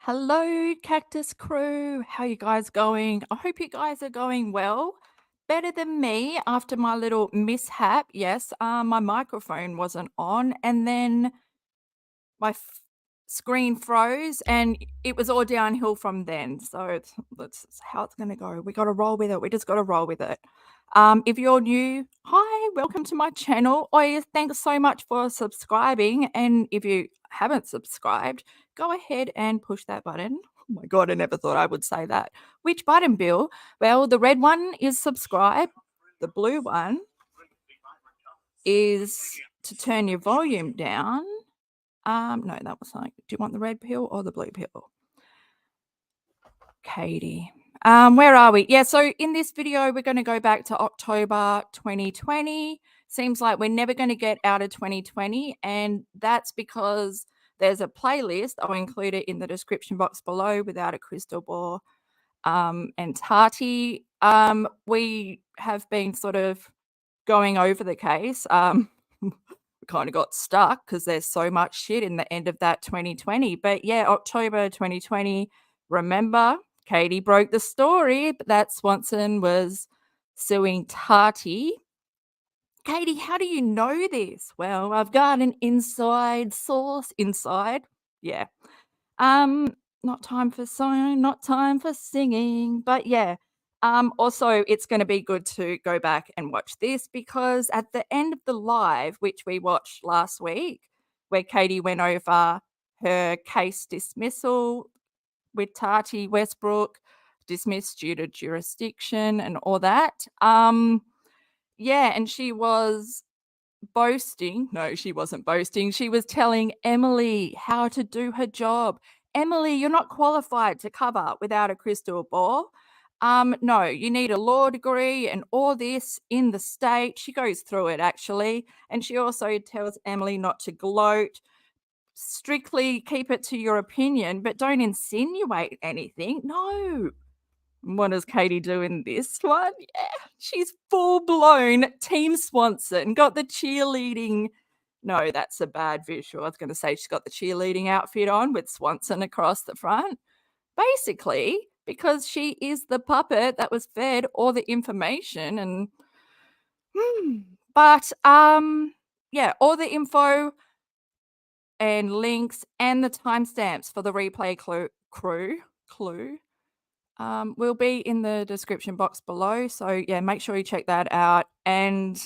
Hello, Cactus crew. How you guys going? I hope you guys are going well. Better than me after my little mishap. Yes, my microphone wasn't on, and then my screen froze, and it was all downhill from then. So that's how it's going to go. We got to roll with it. We just got to roll with it. If you're new, hi, welcome to my channel. Oh, yeah, thanks so much for subscribing. And if you haven't subscribed, go ahead and push that button. Oh my God, I never thought I would say that. Which button, Bill? Well, the red one is subscribe. The blue one is to turn your volume down. No, that was like, do you want the red pill or the blue pill? Katie. Where are we? Yeah, so in this video, we're going to go back to October 2020. Seems like we're never going to get out of 2020, and that's because there's a playlist. I'll include it in the description box below without a crystal ball. And Tati, we have been sort of going over the case. We kind of got stuck because there's so much shit in the end of that 2020. But yeah, October 2020, remember, Katie broke the story, but that Swanson was suing Tati. Katie, how do you know this? Well, I've got an inside source inside. Yeah. Not time for song, not time for singing, but yeah. Also, it's going to be good to go back and watch this because at the end of the live, which we watched last week, where Katie went over her case dismissal with Tati Westbrook, dismissed due to jurisdiction and all that. Yeah, and she was boasting. No, she wasn't boasting. She was telling Emily how to do her job. Emily, you're not qualified to cover without a crystal ball. No, you need a law degree and all this in the state. She goes through it actually. And she also tells Emily not to gloat. Strictly keep it to your opinion, but don't insinuate anything. No. What does Katie do in this one? Yeah, she's full-blown Team Swanson, got the cheerleading. No, that's a bad visual. I was going to say she's got the cheerleading outfit on with Swanson across the front. Basically, because she is the puppet that was fed all the information and but yeah, all the info and links and the timestamps for the replay clue will be in the description box below. So yeah, make sure you check that out. And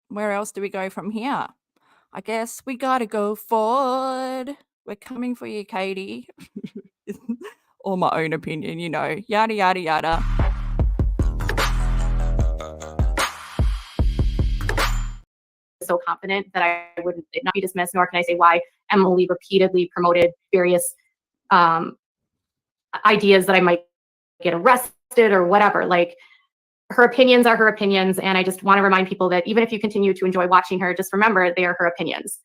where else do we go from here? I guess we gotta go forward. We're coming for you, Katie. Or my own opinion, you know, yada, yada, yada. So confident that I would not be dismissed, nor can I say why Emily repeatedly promoted various ideas that I might get arrested or whatever. Like, her opinions are her opinions, and I just want to remind people that even if you continue to enjoy watching her, just remember they are her opinions.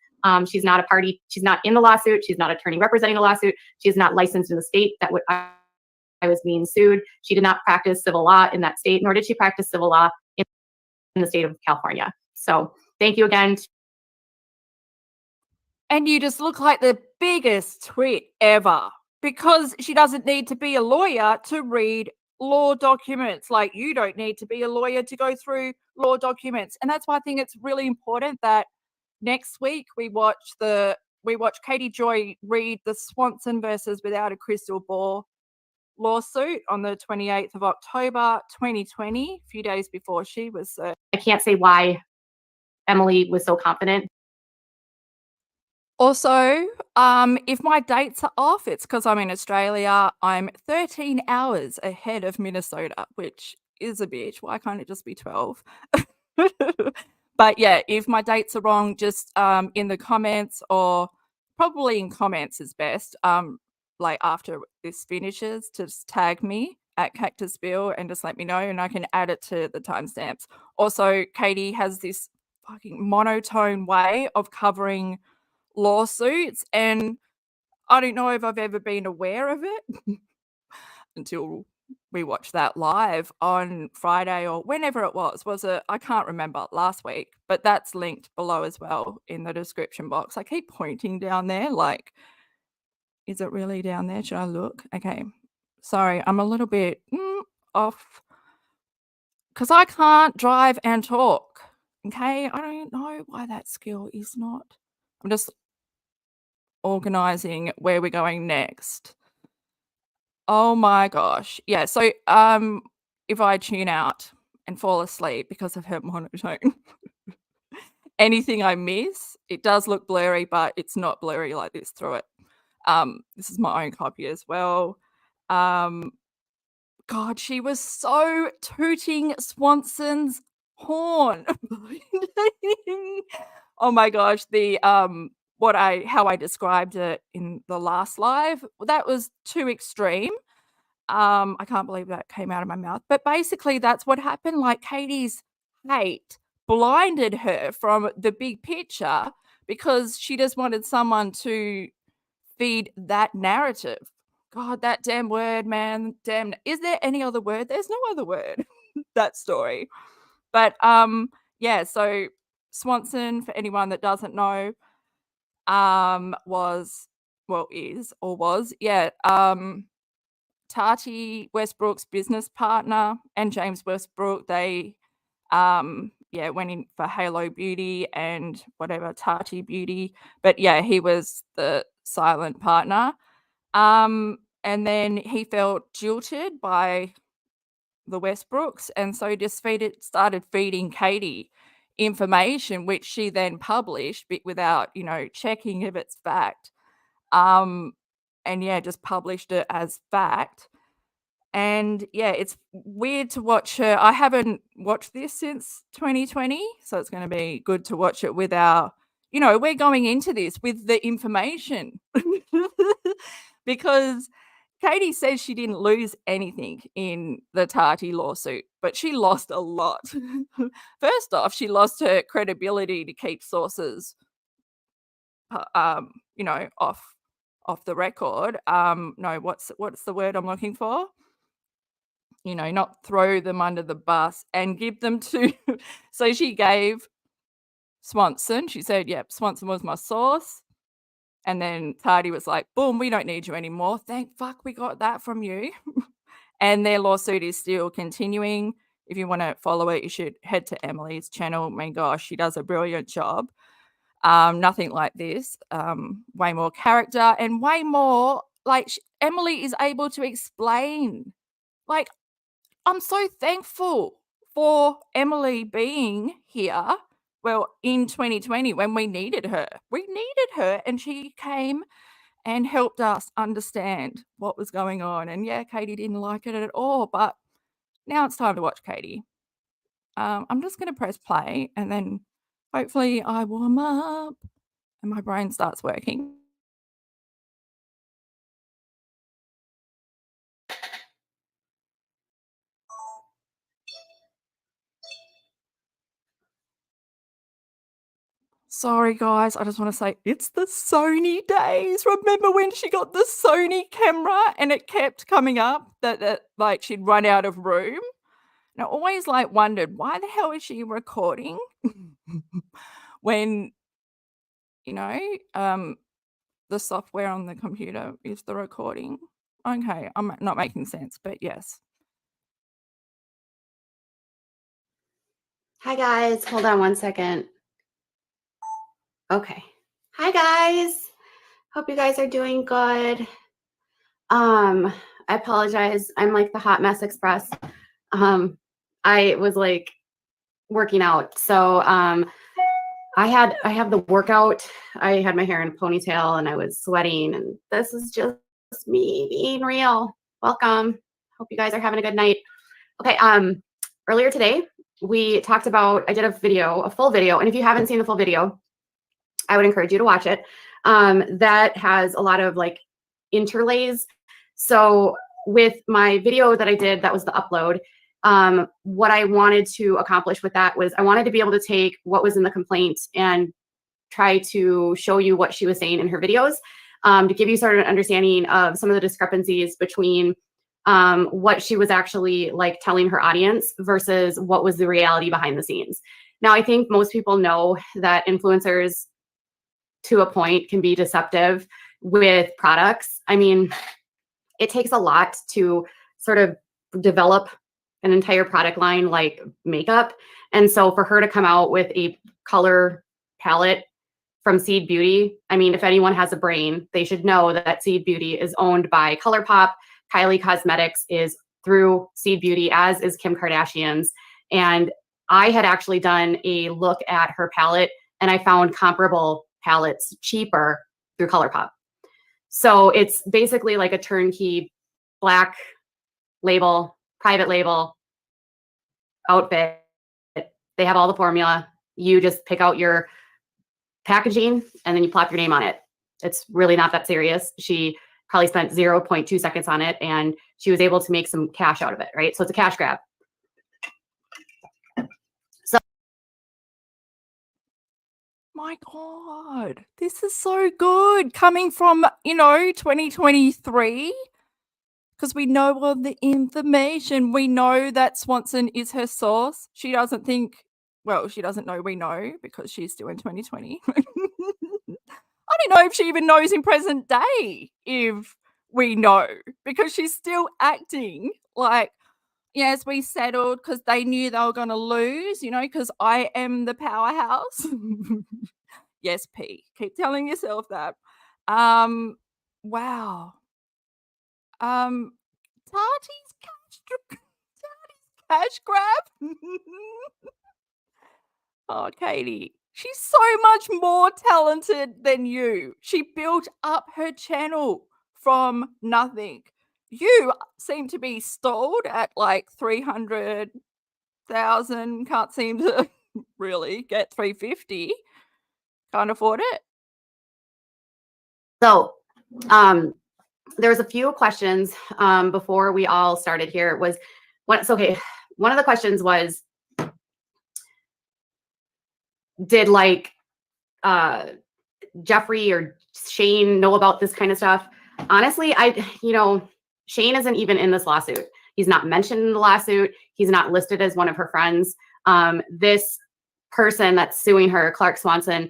She's not a party. She's not in the lawsuit. She's not an attorney representing the lawsuit. She is not licensed in the state that I was being sued. She did not practice civil law in that state, nor did she practice civil law in the state of California. So thank you again. And you just look like the biggest twit ever because she doesn't need to be a lawyer to read law documents. Like, you don't need to be a lawyer to go through law documents. And that's why I think it's really important that next week we watch Katie Joy read the Swanson versus Without a Crystal Ball lawsuit on the 28th of October 2020, a few days before she was I can't say why Emily was so confident. Also, if my dates are off, it's because I'm in Australia. I'm 13 hours ahead of Minnesota, which is a bitch. Why can't it just be 12? But yeah, if my dates are wrong, just in the comments, or probably in comments is best, like after this finishes, to just tag me at Cactus Bill and just let me know, and I can add it to the timestamps. Also, Katie has this fucking monotone way of covering lawsuits, and I don't know if I've ever been aware of it until we watched that live on Friday or whenever it was it, I can't remember, last week, but that's linked below as well in the description box. I keep pointing down there like Is it really down there? Should I look? Okay. Sorry, I'm a little bit off because I can't drive and talk. Okay. I don't know why that skill is not. I'm just organizing where we're going next. Oh my gosh. Yeah. So if I tune out and fall asleep because of her monotone, anything I miss, it does look blurry, but it's not blurry like this through it. This is my own copy as well. God, she was so tooting Swanson's horn. Oh my gosh, the how I described it in the last live, that was too extreme. I can't believe that came out of my mouth. But basically that's what happened. Like Katie's hate blinded her from the big picture because she just wanted someone to feed that narrative. God, that damn word, man. Damn. Is there any other word? There's no other word. That story. But yeah, so Swanson, for anyone that doesn't know, was Tati Westbrook's business partner and James Westbrook. They went in for Halo Beauty and whatever, Tati Beauty. But yeah, he was the silent partner. And then he felt jilted by the Westbrooks, and so just started feeding Katie information, which she then published without, checking if it's fact. And yeah, just published it as fact. And yeah, it's weird to watch her. I haven't watched this since 2020, so it's going to be good to watch it with we're going into this with the information because Katie says she didn't lose anything in the Tati lawsuit, but she lost a lot. First off, she lost her credibility to keep sources, off the record. No, what's the word I'm looking for? Not throw them under the bus and give them to. So she gave Swanson. She said, "Yep, Swanson was my source." And then Tati was like, boom, we don't need you anymore. Thank fuck we got that from you. And their lawsuit is still continuing. If you want to follow it, you should head to Emily's channel. My gosh, she does a brilliant job. Nothing like this. Way more character and way more Emily is able to explain. Like, I'm so thankful for Emily being here. Well, in 2020, when we needed her, and she came and helped us understand what was going on. And yeah, Katie didn't like it at all, but now it's time to watch Katie. I'm just going to press play and then hopefully I warm up and my brain starts working. Sorry, guys. I just want to say it's the Sony days. Remember when she got the Sony camera and it kept coming up that she'd run out of room? And I always wondered, why the hell is she recording when, the software on the computer is the recording? Okay, I'm not making sense, but yes. Hi, guys. Hold on one second. Okay. Hi, guys. Hope you guys are doing good. I apologize. I'm like the Hot Mess Express. I was working out. So I have the workout. I had my hair in a ponytail and I was sweating, and this is just me being real. Welcome. Hope you guys are having a good night. Okay. Earlier today, we talked about, I did a full video. And if you haven't seen the full video, I would encourage you to watch it. That has a lot of interlays. So with my video that I did, that was the upload. What I wanted to accomplish with that was I wanted to be able to take what was in the complaint and try to show you what she was saying in her videos, to give you sort of an understanding of some of the discrepancies between what she was actually telling her audience versus what was the reality behind the scenes. Now, I think most people know that influencers to a point can be deceptive. with products. I mean, it takes a lot to sort of develop an entire product line like makeup. And so for her to come out with a color palette from Seed Beauty, I mean, if anyone has a brain, they should know that Seed Beauty is owned by ColourPop. Kylie Cosmetics is through Seed Beauty, as is Kim Kardashian's. And I had actually done a look at her palette, and I found comparable palettes cheaper through ColourPop. So it's basically like a turnkey black label, private label outfit. They have all the formula. You just pick out your packaging and then you plop your name on it. It's really not that serious. She probably spent 0.2 seconds on it, and she was able to make some cash out of it, right? So it's a cash grab. So, my God, this is so good coming from, 2023, because we know all the information. We know that Swanson is her source. She doesn't think, well, she doesn't know we know because she's still in 2020. I don't know if she even knows in present day if we know, because she's still acting like, yes, we settled because they knew they were going to lose, because I am the powerhouse. Yes, P. Keep telling yourself that. Wow. Tati's cash grab. Oh, Katie, she's so much more talented than you. She built up her channel from nothing. You seem to be stalled at like 300,000. Can't seem to really get 350. Can't afford it. So, there's a few questions before we all started here. One of the questions was, did like Jeffrey or Shane know about this kind of stuff? Honestly, Shane isn't even in this lawsuit. He's not mentioned in the lawsuit. He's not listed as one of her friends. This person that's suing her, Clark Swanson,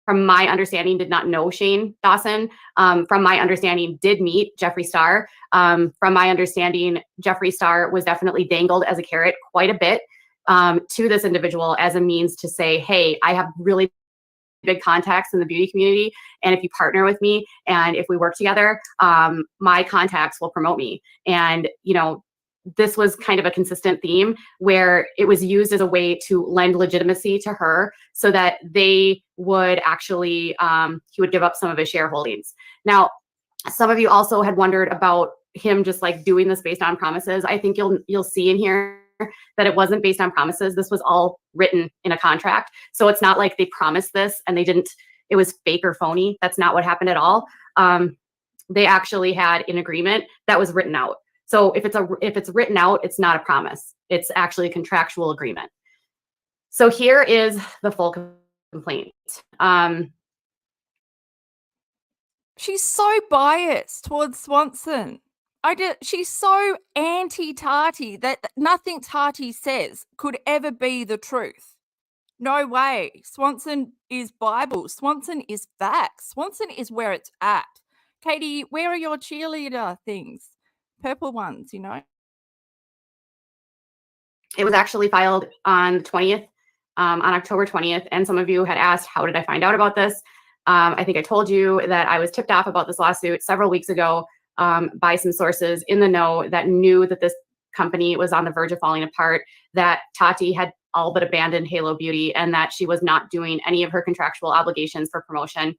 from my understanding, did not know Shane Dawson. From my understanding, did meet Jeffree Star. From my understanding, Jeffree Star was definitely dangled as a carrot quite a bit to this individual as a means to say, hey, I have really big contacts in the beauty community, and if you partner with me and if we work together, my contacts will promote me. And this was kind of a consistent theme where it was used as a way to lend legitimacy to her so that they would actually, he would give up some of his shareholdings. Now, some of you also had wondered about him just like doing this based on promises. I think you'll see in here that it wasn't based on promises. This was all written in a contract. So it's not like they promised this and they didn't, it was fake or phony. That's not what happened at all. They actually had an agreement that was written out. So if it's written out, it's not a promise. It's actually a contractual agreement. So here is the full complaint. She's so biased towards Swanson. She's so anti-Tati that nothing Tati says could ever be the truth. No way. Swanson is Bible. Swanson is facts. Swanson is where it's at. Katie, where are your cheerleader things? Purple ones, It was actually filed on the 20th, on October 20th. And some of you had asked, how did I find out about this? I think I told you that I was tipped off about this lawsuit several weeks ago by some sources in the know that knew that this company was on the verge of falling apart, that Tati had all but abandoned Halo Beauty, and that she was not doing any of her contractual obligations for promotion.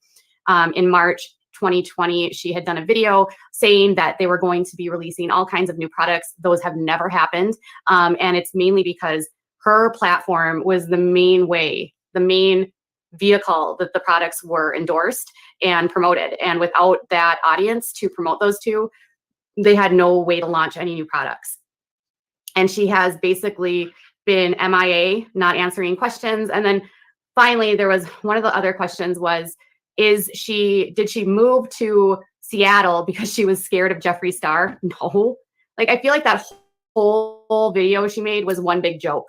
In March 2020, she had done a video saying that they were going to be releasing all kinds of new products. Those have never happened. And it's mainly because her platform was the main vehicle that the products were endorsed and promoted. And without that audience to promote those two, they had no way to launch any new products. And she has basically been MIA, not answering questions. And then finally, there was one of the other questions was, did she move to Seattle because she was scared of Jeffree Star? No. Like, I feel like that whole video she made was one big joke.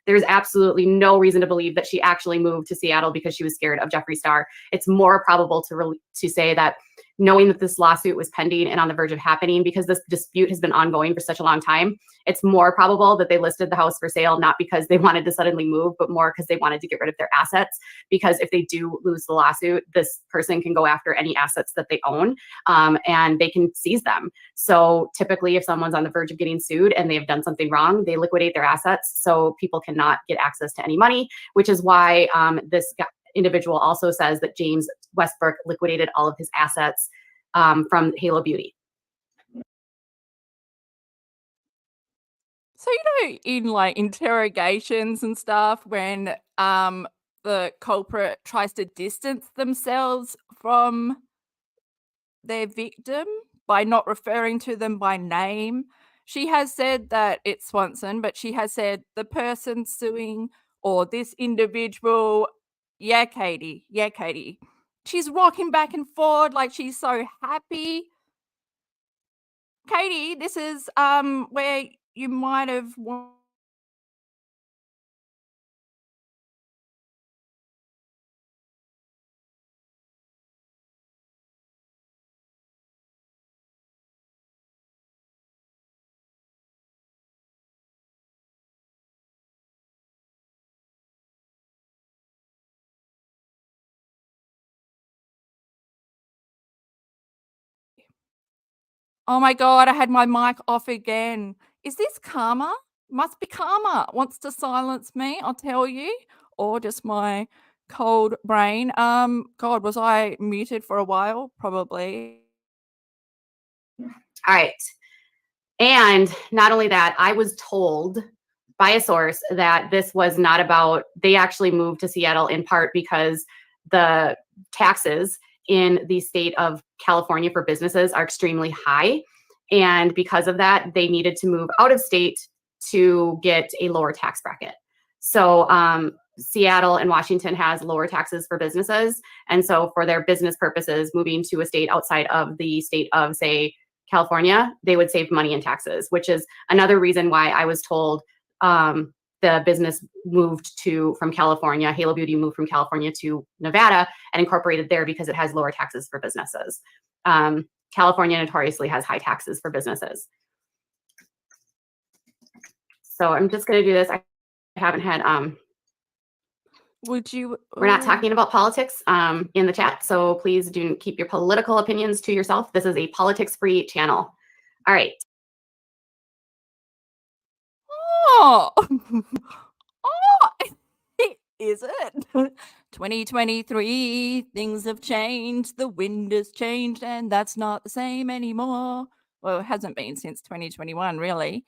There's absolutely no reason to believe that she actually moved to Seattle because she was scared of Jeffree Star. It's more probable to say that, knowing that this lawsuit was pending and on the verge of happening, because this dispute has been ongoing for such a long time, it's more probable that they listed the house for sale, not because they wanted to suddenly move, but more because they wanted to get rid of their assets. Because if they do lose the lawsuit, this person can go after any assets that they own, and they can seize them. So typically, if someone's on the verge of getting sued and they've done something wrong, they liquidate their assets so people cannot get access to any money, which is why this individual also says that James Westbrook liquidated all of his assets from Halo Beauty. So, in like interrogations and stuff, when the culprit tries to distance themselves from their victim by not referring to them by name, she has said that it's Swanson, but she has said the person suing or this individual, yeah, Katie. She's rocking back and forth like she's so happy. Katie, this is where you might have Oh my God, I had my mic off again. Is this Karma? Must be Karma. Wants to silence me, I'll tell you. Or just my cold brain. God, was I muted for a while? Probably. All right. And not only that, I was told by a source that this was not about, they actually moved to Seattle in part because the taxes in the state of California for businesses are extremely high. And because of that, they needed to move out of state to get a lower tax bracket. So Seattle and Washington has lower taxes for businesses. And so for their business purposes, moving to a state outside of the state of, say, California, they would save money in taxes, which is another reason why I was told the business moved from California, Halo Beauty moved from California to Nevada and incorporated there because it has lower taxes for businesses. California notoriously has high taxes for businesses. So I'm just going to do this. I haven't had, Would you? We're not talking about politics in the chat, so please do keep your political opinions to yourself. This is a politics-free channel. All right. Oh, oh, is it? 2023, things have changed, the wind has changed, and that's not the same anymore. Well, it hasn't been since 2021, really.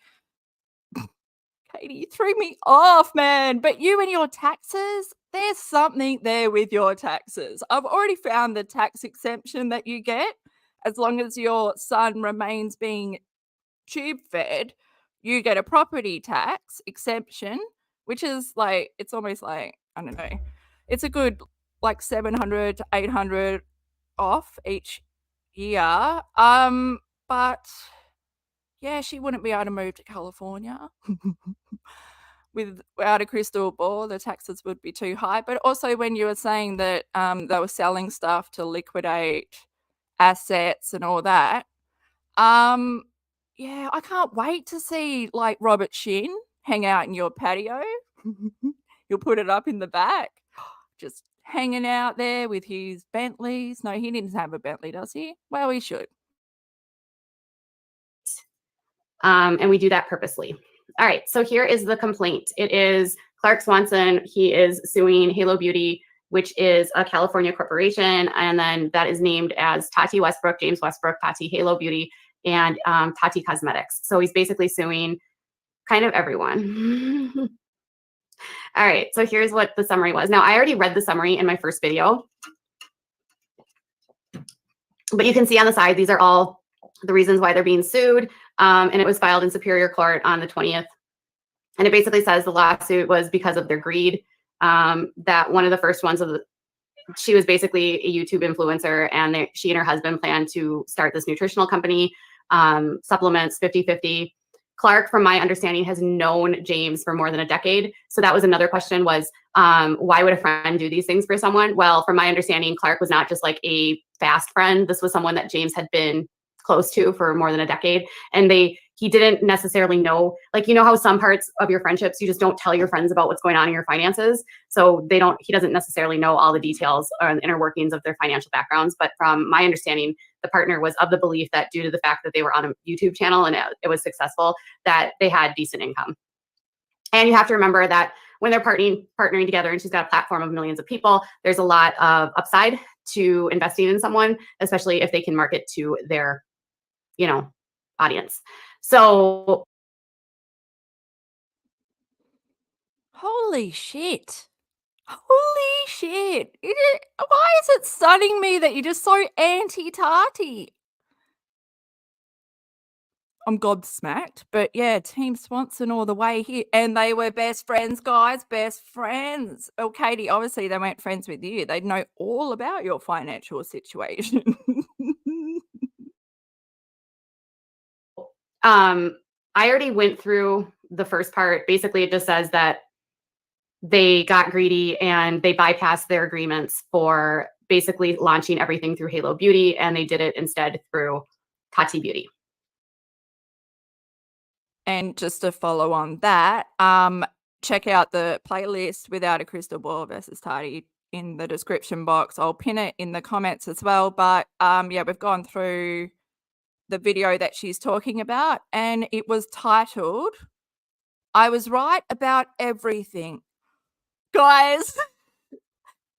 Katie, you threw me off, man. But you and your taxes, there's something there with your taxes. I've already found the tax exemption that you get. As long as your son remains being tube fed, you get a property tax exemption, which is like, it's almost like, I don't know, it's a good like 700 to 800 off each year. But yeah, she wouldn't be able to move to California. Without a crystal ball, the taxes would be too high. But also when you were saying that they were selling stuff to liquidate assets and all that, yeah, I can't wait to see like Robert Shin hang out in your patio. You'll put it up in the back, just hanging out there with his Bentleys. No, he didn't have a Bentley, does he? Well, he should. And we do that purposely. All right, so here is the complaint. It is Clark Swanson. He is suing Halo Beauty, which is a California corporation, and then that is named as Tati Westbrook, James Westbrook, Tati Halo Beauty, and Tati Cosmetics. So he's basically suing kind of everyone. All right, so here's what the summary was. Now, I already read the summary in my first video, but you can see on the side, these are all the reasons why they're being sued. And it was filed in Superior Court on the 20th. And it basically says the lawsuit was because of their greed. That one of the first ones she was basically a YouTube influencer, and she and her husband planned to start this nutritional company, supplements 50-50 Clark, from my understanding, has known James for more than a decade. So that was another question was, why would a friend do these things for someone? Well, from my understanding, Clark was not just like a fast friend. This was someone that James had been close to for more than a decade. And he didn't necessarily know, like, you know how some parts of your friendships, you just don't tell your friends about what's going on in your finances. So he doesn't necessarily know all the details or the inner workings of their financial backgrounds. But from my understanding, the partner was of the belief that due to the fact that they were on a YouTube channel and it was successful, that they had decent income. And you have to remember that when they're partnering together, and she's got a platform of millions of people, there's a lot of upside to investing in someone, especially if they can market to their, audience. So Holy shit. Holy shit. Why is it stunning me that you're just so anti-Tati? I'm gobsmacked, but yeah, Team Swanson all the way here. And they were best friends, guys, best friends. Oh, Katie, obviously they weren't friends with you. They'd know all about your financial situation. I already went through the first part. Basically, it just says that they got greedy and they bypassed their agreements for basically launching everything through Halo Beauty, and they did it instead through Tati Beauty. And just to follow on that, check out the playlist Without a Crystal Ball versus Tati in the description box. I'll pin it in the comments as well. But yeah, we've gone through the video that she's talking about, and it was titled, I Was Right About Everything. Guys,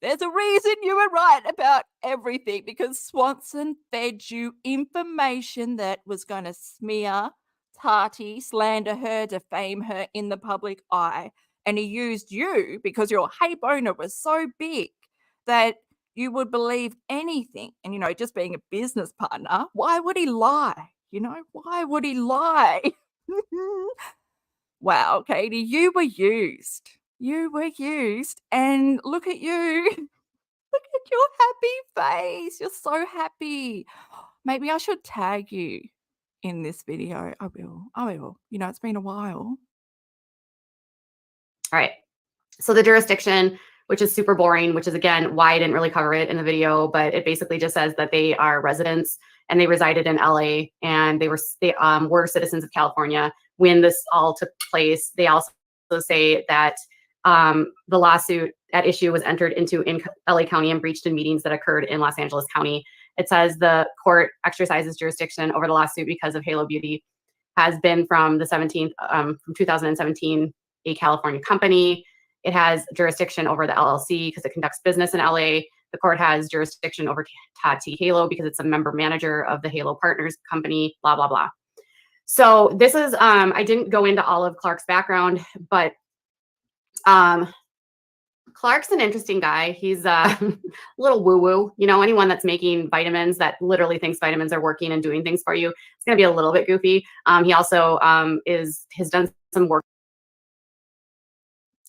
there's a reason you were right about everything, because Swanson fed you information that was going to smear Tati, slander her, defame her in the public eye. And he used you because your hey boner was so big that you would believe anything. And, just being a business partner, why would he lie? Why would he lie? Wow, Katie, you were used. You were used. And look at you. Look at your happy face. You're so happy. Maybe I should tag you in this video. I will. It's been a while. All right. So the jurisdiction, which is super boring, which is, again, why I didn't really cover it in the video, but it basically just says that they are residents and they resided in LA, and they were citizens of California when this all took place. They also say that the lawsuit at issue was entered into in LA County and breached in meetings that occurred in Los Angeles County. It says the court exercises jurisdiction over the lawsuit because of Halo Beauty has been from the 17th, from 2017, a California company. It has jurisdiction over the LLC because it conducts business in LA. The court has jurisdiction over Tati Halo because it's a member manager of the Halo Partners company, blah, blah, blah. So this is, I didn't go into all of Clark's background, but Clark's an interesting guy. He's a little woo-woo. Anyone that's making vitamins that literally thinks vitamins are working and doing things for you, it's going to be a little bit goofy. He also has done some work.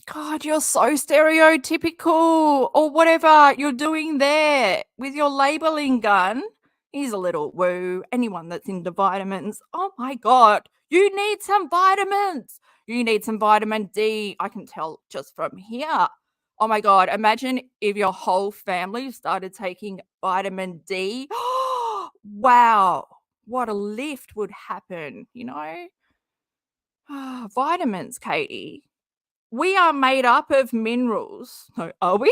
God, you're so stereotypical, or whatever you're doing there with your labeling gun. He's a little woo. Anyone that's into vitamins, oh my God, you need some vitamins. You need some vitamin D. I can tell just from here. Oh my God, imagine if your whole family started taking vitamin D. Wow, what a lift would happen, Vitamins, Katie. We are made up of minerals. So are we?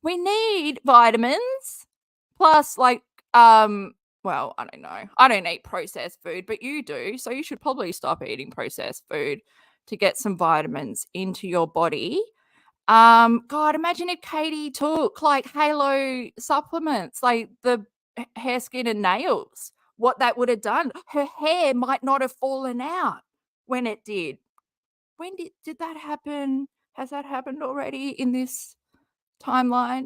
We need vitamins. Plus, well, I don't know. I don't eat processed food, but you do. So you should probably stop eating processed food to get some vitamins into your body. God, imagine if Katie took like Halo supplements, like the hair, skin, and nails. What that would have done. Her hair might not have fallen out when it did. When did that happen? Has that happened already in this timeline?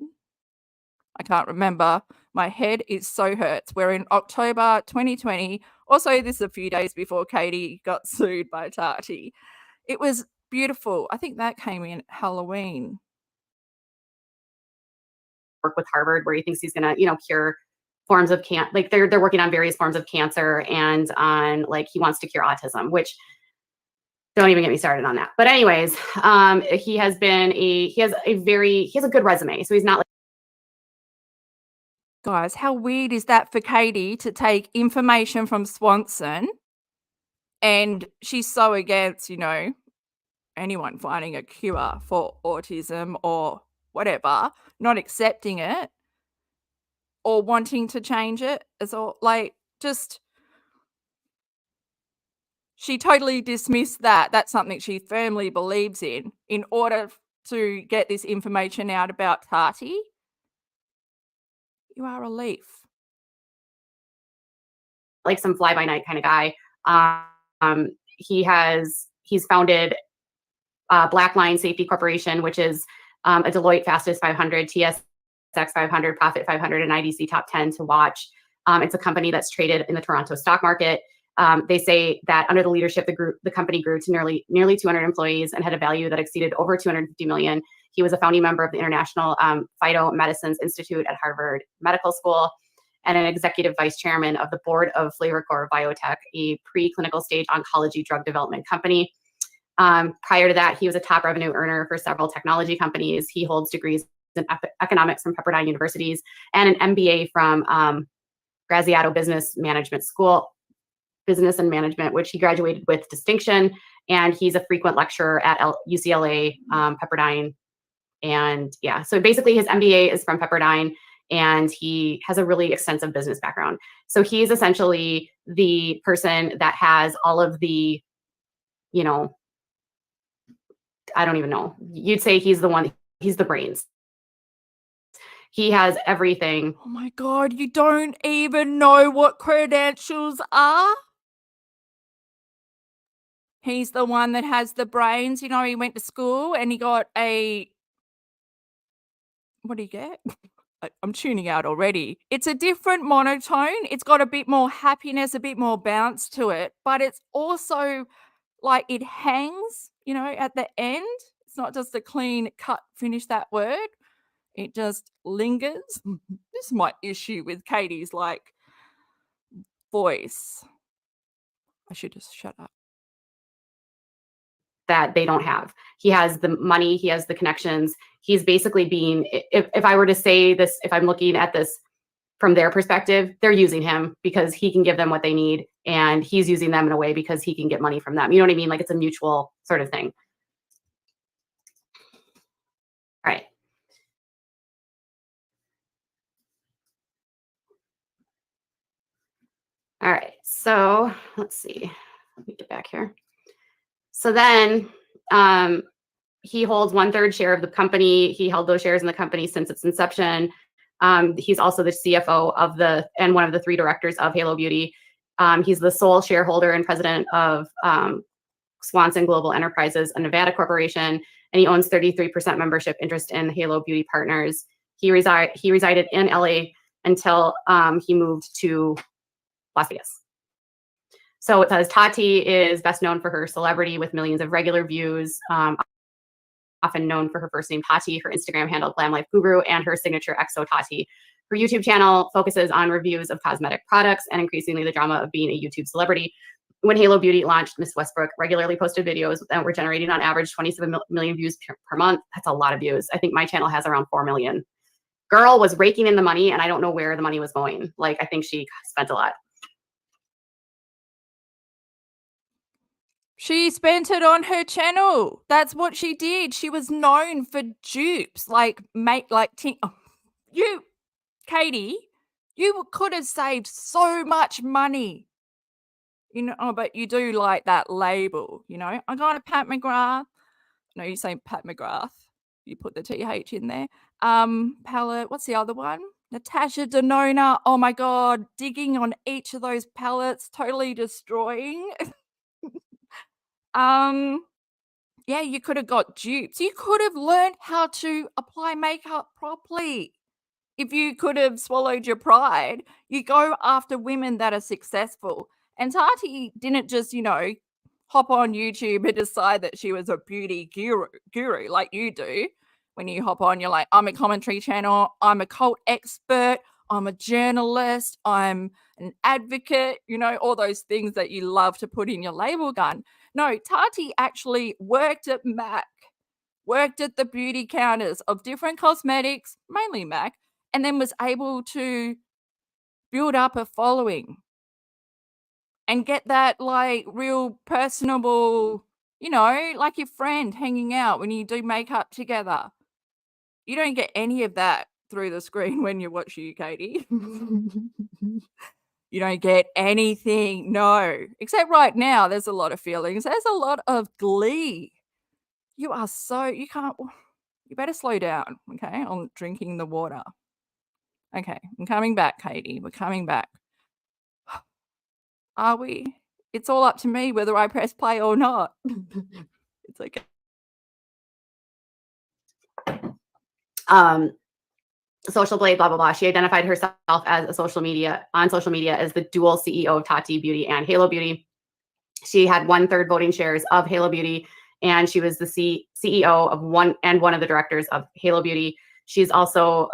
I can't remember. My head is so hurts. We're in October 2020. Also, this is a few days before Katie got sued by Tati. It was beautiful. I think that came in Halloween. Work with Harvard, where he thinks he's going to, cure forms of like they're working on various forms of cancer and on like he wants to cure autism, which don't even get me started on that. But anyways, he has a good resume. So he's not like, Guys, how weird is that for Katie to take information from Swanson, and she's so against, anyone finding a cure for autism or whatever, not accepting it or wanting to change it as all, like, just she totally dismissed that. That's something she firmly believes in order to get this information out about Tati. You are a leaf. like some fly by night kind of guy. He's founded Black Line Safety Corporation, which is a Deloitte Fastest 500, TSX 500, Profit 500, and IDC Top 10 to watch. It's a company that's traded in the Toronto stock market. They say that under the leadership, the company grew to nearly 200 employees and had a value that exceeded over 250 million. He was a founding member of the International Phytomedicines Institute at Harvard Medical School and an executive vice chairman of the board of FlavorCore Biotech, a preclinical stage oncology drug development company. Prior to that, he was a top revenue earner for several technology companies. He holds degrees in economics from Pepperdine Universities and an MBA from Graziato Business Management School, Business and Management, which he graduated with distinction. And he's a frequent lecturer at UCLA, Pepperdine. And yeah, so basically his MBA is from Pepperdine and he has a really extensive business background. So he's essentially the person that has all of the, I don't even know. You'd say he's the brains. He has everything. Oh my God, you don't even know what credentials are? He's the one that has the brains. He went to school and he got what did he get? I'm tuning out already. It's a different monotone. It's got a bit more happiness, a bit more bounce to it, but it's also like it hangs, at the end. It's not just a clean cut, finish that word. It just lingers. This is my issue with Katie's voice. I should just shut up. That they don't have. He has the money, he has the connections. He's basically if I were to say this, if I'm looking at this from their perspective, they're using him because he can give them what they need and he's using them in a way because he can get money from them. You know what I mean? Like it's a mutual sort of thing. All right. All right, so let's see. Let me get back here. So then he holds 1/3 share of the company. He held those shares in the company since its inception. He's also the CFO and one of the 3 directors of Halo Beauty. He's the sole shareholder and president of Swanson Global Enterprises, a Nevada corporation, and he owns 33% membership interest in Halo Beauty Partners. He resided in LA until he moved to Las Vegas. So it says Tati is best known for her celebrity with millions of regular views, often known for her first name Tati, her Instagram handle Glam Life Guru, and her signature XO Tati. Her YouTube channel focuses on reviews of cosmetic products and increasingly the drama of being a YouTube celebrity. When Halo Beauty launched, Miss Westbrook regularly posted videos that were generating on average 27 million views per month. That's a lot of views. I think my channel has around 4 million. Girl was raking in the money and I don't know where the money was going. Like I think she spent a lot. She spent it on her channel. That's what she did. She was known for dupes, Katie, you could have saved so much money. But you do like that label, I got a Pat McGrath. No, you say Pat McGrath. You put the TH in there. Palette, what's the other one? Natasha Denona. Oh my God, digging on each of those palettes, totally destroying. Yeah, you could have got dupes. You could have learned how to apply makeup properly. If you could have swallowed your pride, you go after women that are successful. And Tati didn't just, hop on YouTube and decide that she was a beauty guru like you do. When you hop on, you're like, I'm a commentary channel. I'm a cult expert. I'm a journalist, I'm an advocate, you know, all those things that you love to put in your label gun. No, Tati actually worked at MAC, worked at the beauty counters of different cosmetics, mainly MAC, and then was able to build up a following and get that like real personable, you know, like your friend hanging out when you do makeup together. You don't get any of that through the screen when you watch you, Katie. You don't get anything, no. Except right now, there's a lot of feelings. There's a lot of glee. You are so, you can't, you better slow down, okay, on drinking the water. Okay, I'm coming back, Katie. We're coming back. Are we? It's all up to me whether I press play or not. It's okay. Social Blade, blah, blah, blah. She identified herself as on social media as the dual CEO of Tati Beauty and Halo Beauty. She had 1/3 voting shares of Halo Beauty, and she was the CEO of one of the directors of Halo Beauty. She's also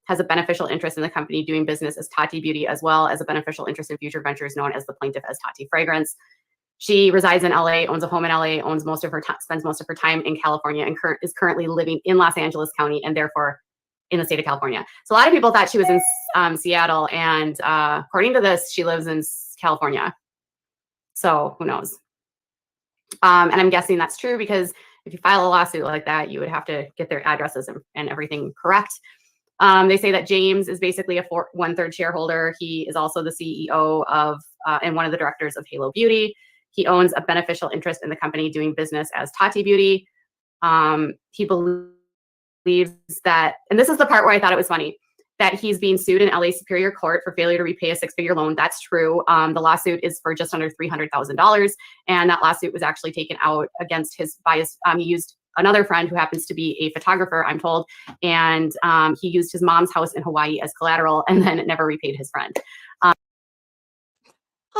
has a beneficial interest in the company doing business as Tati Beauty, as well as a beneficial interest in future ventures known as the plaintiff as Tati Fragrance. She resides in LA, owns a home in LA, spends most of her time in California, and is currently living in Los Angeles County, and therefore in the state of California. So a lot of people thought she was in Seattle, and according to this, she lives in California. So who knows? And I'm guessing that's true because if you file a lawsuit like that, you would have to get their addresses and everything correct. They say that James is basically a 1/3 shareholder. He is also the CEO of and one of the directors of Halo Beauty. He owns a beneficial interest in the company doing business as Tati Beauty. He believes that, and this is the part where I thought it was funny, that he's being sued in LA Superior Court for failure to repay a 6-figure loan. That's true. The lawsuit is for just under $300,000, and that lawsuit was actually taken out against he used another friend who happens to be a photographer, I'm told, and he used his mom's house in Hawaii as collateral and then never repaid his friend. I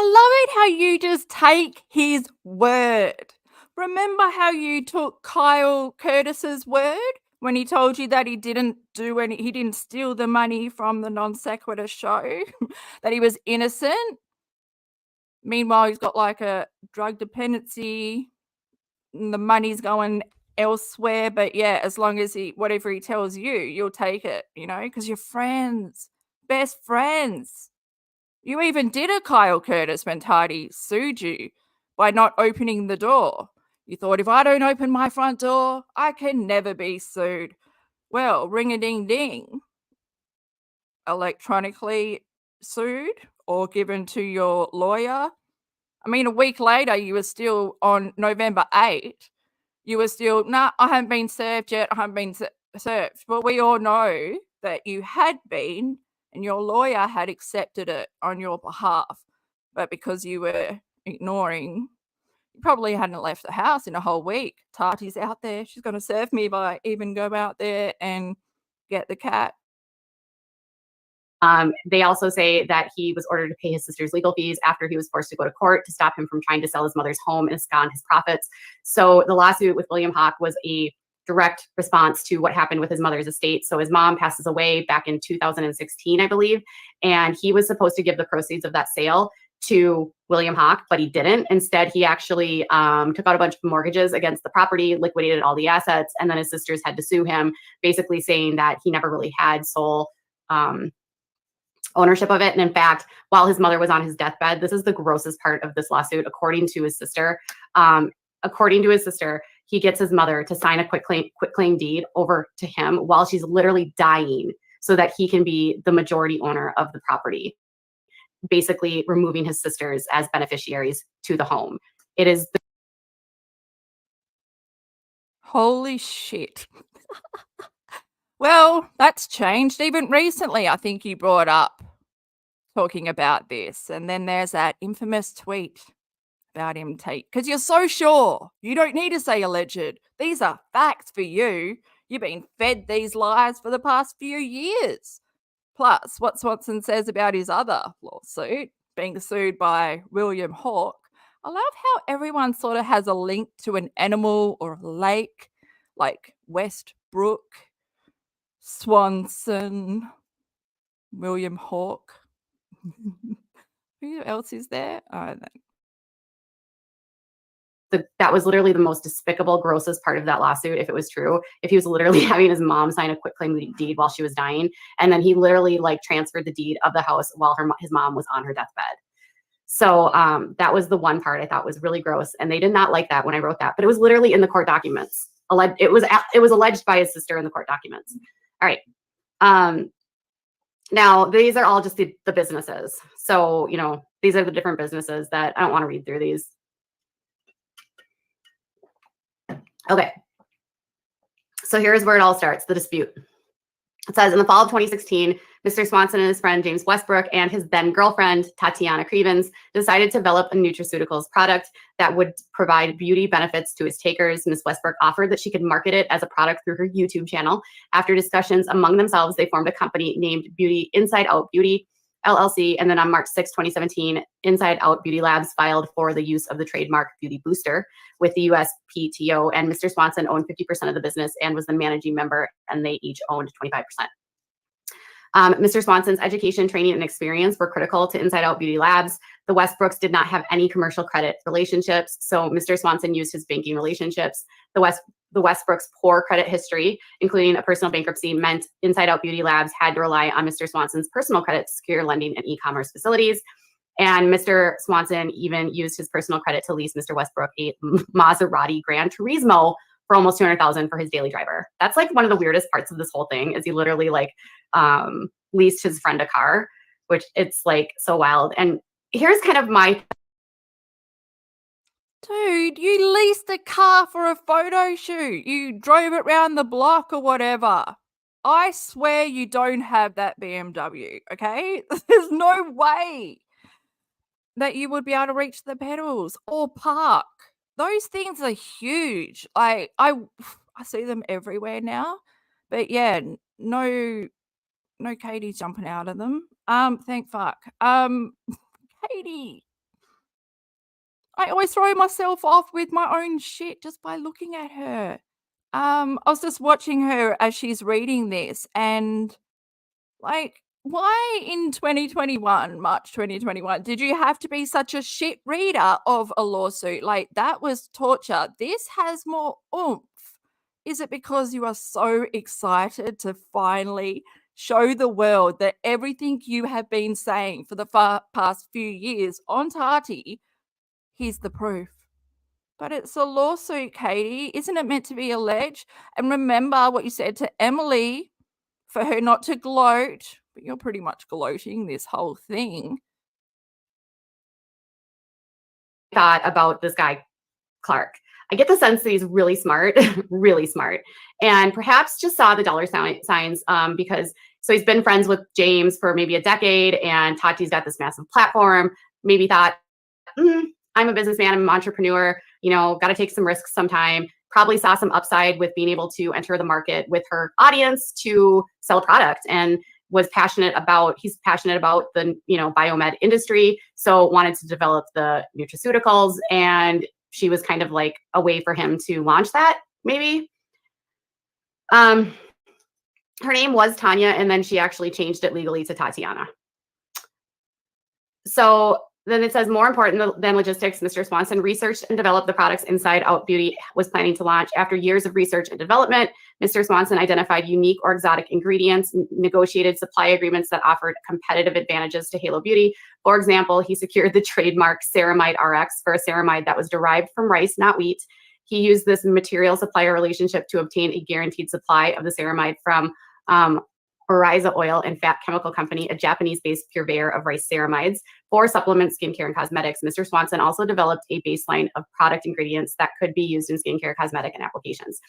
love it how you just take his word. Remember how you took Kyle Curtis's word when he told you that he didn't steal the money from the non sequitur show, that he was innocent? Meanwhile, he's got like a drug dependency, and the money's going elsewhere. But yeah, as long as whatever he tells you, you'll take it, you know, because you're friends, best friends. You even did a Kyle Curtis when Tati sued you by not opening the door. You thought, if I don't open my front door, I can never be sued. Well, ring-a-ding-ding. Electronically sued or given to your lawyer. I mean, a week later, you were still on November 8th. You were still, nah, I haven't been served yet. I haven't been served. But we all know that you had been, and your lawyer had accepted it on your behalf. But because you were ignoring, you probably hadn't left the house in a whole week. Tati's out there. She's going to serve me if I even go out there and get the cat. They also say that he was ordered to pay his sister's legal fees after he was forced to go to court to stop him from trying to sell his mother's home and abscond his profits. So the lawsuit with William Hawk was a direct response to what happened with his mother's estate. So his mom passes away back in 2016, I believe, and he was supposed to give the proceeds of that sale to William Hawk, but he didn't. Instead, he actually took out a bunch of mortgages against the property, liquidated all the assets, and then his sisters had to sue him, basically saying that he never really had sole ownership of it. And in fact, while his mother was on his deathbed, this is the grossest part of this lawsuit, according to his sister. He gets his mother to sign a quitclaim deed over to him while she's literally dying so that he can be the majority owner of the property, basically removing his sisters as beneficiaries to the home. It is Holy shit. Well, that's changed. Even recently, I think you brought up talking about this. And then there's that infamous tweet about him because you're so sure. You don't need to say alleged. These are facts for you. You've been fed these lies for the past few years. Plus, what Swanson says about his other lawsuit, being sued by William Hawk. I love how everyone sort of has a link to an animal or a lake, like Westbrook, Swanson, William Hawke. Who else is there? That was literally the most despicable, grossest part of that lawsuit, if it was true. If he was literally having his mom sign a quitclaim deed while she was dying, and then he literally like transferred the deed of the house while his mom was on her deathbed. So that was the one part I thought was really gross, and they did not like that when I wrote that. But it was literally in the court documents. It was alleged by his sister in the court documents. All right. Now these are all just the businesses. So these are the different businesses that I don't want to read through these. Okay. So here's where it all starts, the dispute. It says, in the fall of 2016, Mr. Swanson and his friend James Westbrook and his then girlfriend, Tatiana Crevens, decided to develop a nutraceuticals product that would provide beauty benefits to its takers. Ms. Westbrook offered that she could market it as a product through her YouTube channel. After discussions among themselves, they formed a company named Beauty Inside Out Beauty LLC, and then on March 6, 2017, Inside Out Beauty Labs filed for the use of the trademark Beauty Booster with the USPTO, and Mr. Swanson owned 50% of the business and was the managing member, and they each owned 25%. Mr. Swanson's education, training, and experience were critical to Inside Out Beauty Labs. The Westbrooks did not have any commercial credit relationships, so Mr. Swanson used his banking relationships. The Westbrooks' poor credit history, including a personal bankruptcy, meant Inside Out Beauty Labs had to rely on Mr. Swanson's personal credit to secure lending and e-commerce facilities. And Mr. Swanson even used his personal credit to lease Mr. Westbrook a Maserati Gran Turismo for almost $200,000 for his daily driver. That's like one of the weirdest parts of this whole thing, is he literally like leased his friend a car, which it's like so wild. And here's kind of my Dude, you leased a car for a photo shoot. You drove it around the block or whatever. I swear you don't have that BMW, okay? There's no way that you would be able to reach the pedals or park. Those things are huge. I see them everywhere now. But yeah, no Katie's jumping out of them. Thank fuck. Katie. I always throw myself off with my own shit just by looking at her. I was just watching her as she's reading this, and like, why in 2021, March 2021, did you have to be such a shit reader of a lawsuit? Like, that was torture. This has more oomph. Is it because you are so excited to finally show the world that everything you have been saying for the past few years on Tati, here's the proof? But it's a lawsuit, Katie. Isn't it meant to be alleged? And remember what you said to Emily for her not to gloat, but you're pretty much gloating this whole thing. Thought about this guy, Clark. I get the sense that he's really smart, really smart, and perhaps just saw the dollar signs because so he's been friends with James for maybe a decade, and Tati's got this massive platform. Maybe thought, I'm a businessman, I'm an entrepreneur, got to take some risks sometime. Probably saw some upside with being able to enter the market with her audience to sell a product, and he's passionate about the biomed industry, so wanted to develop the nutraceuticals, and she was kind of like a way for him to launch that, maybe. Her name was Tanya, and then she actually changed it legally to Tatiana. So then it says, more important than logistics, Mr. Swanson researched and developed the products Inside Out Beauty was planning to launch. After years of research and development, Mr. Swanson identified unique or exotic ingredients, negotiated supply agreements that offered competitive advantages to Halo Beauty. For example, he secured the trademark Ceramide RX for a ceramide that was derived from rice, not wheat. He used this material supplier relationship to obtain a guaranteed supply of the ceramide from Oriza Oil and Fat Chemical Company, a Japanese-based purveyor of rice ceramides for supplements, skincare, and cosmetics. Mr. Swanson also developed a baseline of product ingredients that could be used in skincare, cosmetic, and applications.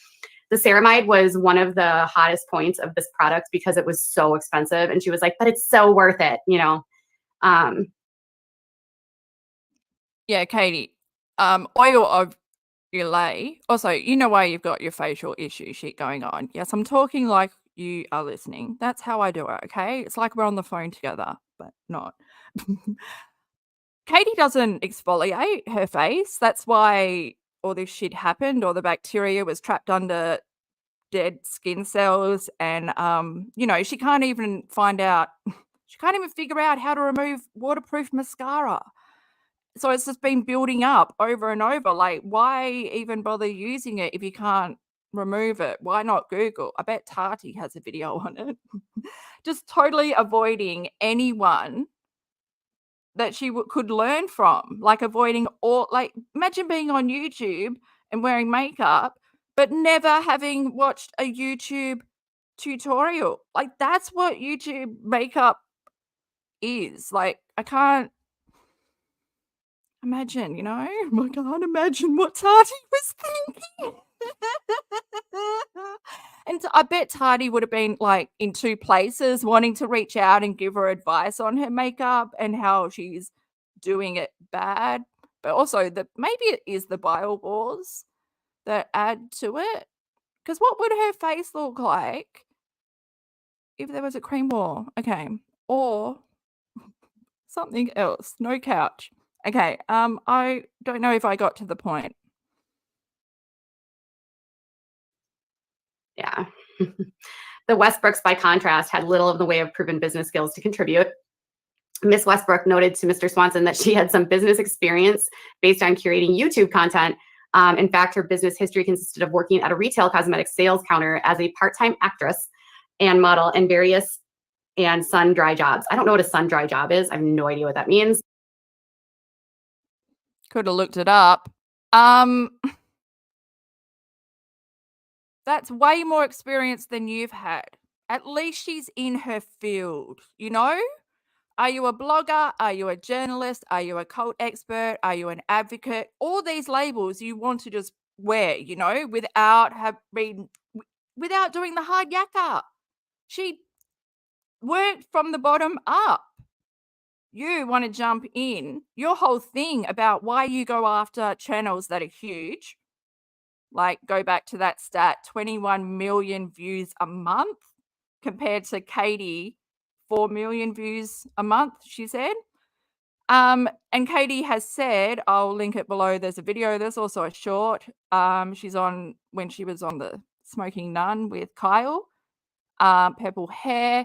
The ceramide was one of the hottest points of this product because it was so expensive, and she was like, but it's so worth it, Yeah, Katie. Oil of Ulay. Also, why you've got your facial issue shit going on. Yes, I'm talking like you are listening. That's how I do it, okay? It's like we're on the phone together, but not. Katie doesn't exfoliate her face. That's why all this shit happened, or the bacteria was trapped under dead skin cells, and she can't even find out She can't even figure out how to remove waterproof mascara. So it's just been building up over and over. Like, why even bother using it if you can't remove it? Why not Google? I bet Tati has a video on it. Just totally avoiding anyone that she could learn from, like avoiding all, like, imagine being on YouTube and wearing makeup, but never having watched a YouTube tutorial. Like, that's what YouTube makeup is. Like, I can't imagine, you know? I can't imagine what Tati was thinking. And I bet Tati would have been like in two places, wanting to reach out and give her advice on her makeup and how she's doing it bad. But also maybe it is the bile wars that add to it. Because what would her face look like if there was a cream war? Okay. Or something else. No couch. Okay. I don't know if I got to the point. Yeah. The Westbrooks, by contrast, had little of the way of proven business skills to contribute. Miss Westbrook noted to Mr. Swanson that she had some business experience based on curating YouTube content. In fact, her business history consisted of working at a retail cosmetics sales counter as a part-time actress and model in various and sun-dry jobs. I don't know what a sun-dry job is. I have no idea what that means. Could have looked it up. That's way more experience than you've had. At least she's in her field, you know? Are you a blogger? Are you a journalist? Are you a cult expert? Are you an advocate? All these labels you want to just wear, you know, without doing the hard yakka. She worked from the bottom up. You want to jump in. Your whole thing about why you go after channels that are huge, like go back to that stat, 21 million views a month compared to Katie, 4 million views a month, she said. And Katie has said, I'll link it below. There's a video. There's also a short. She's on when she was on the Smoking Nun with Kyle, purple hair.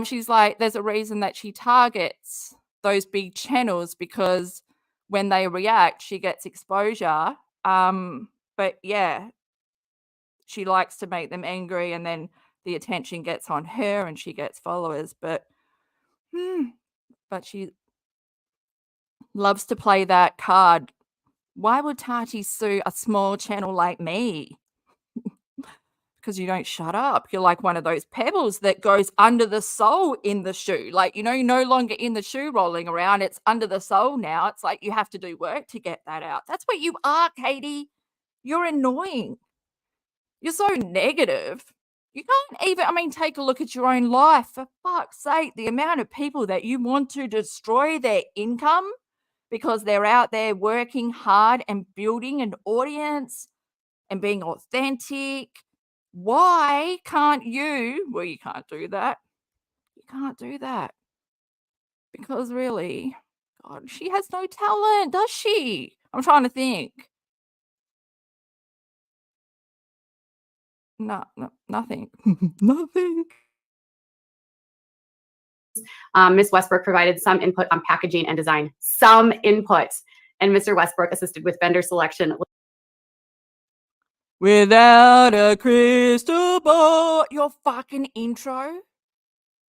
She's like, there's a reason that she targets those big channels because when they react, she gets exposure. But yeah, she likes to make them angry and then the attention gets on her and she gets followers. But she loves to play that card. Why would Tati sue a small channel like me? Because you don't shut up. You're like one of those pebbles that goes under the sole in the shoe. Like, you know, you're no longer in the shoe rolling around. It's under the sole now. It's like you have to do work to get that out. That's what you are, Katie. You're annoying. You're so negative. You can't even, take a look at your own life. For fuck's sake, the amount of people that you want to destroy their income because they're out there working hard and building an audience and being authentic. Why can't you? Well, you can't do that. You can't do that. Because really, God, she has no talent, does she? I'm trying to think. No, nothing. Nothing. Ms. Westbrook provided some input on packaging and design. Some input. And Mr. Westbrook assisted with vendor selection. Without a crystal ball. Your fucking intro.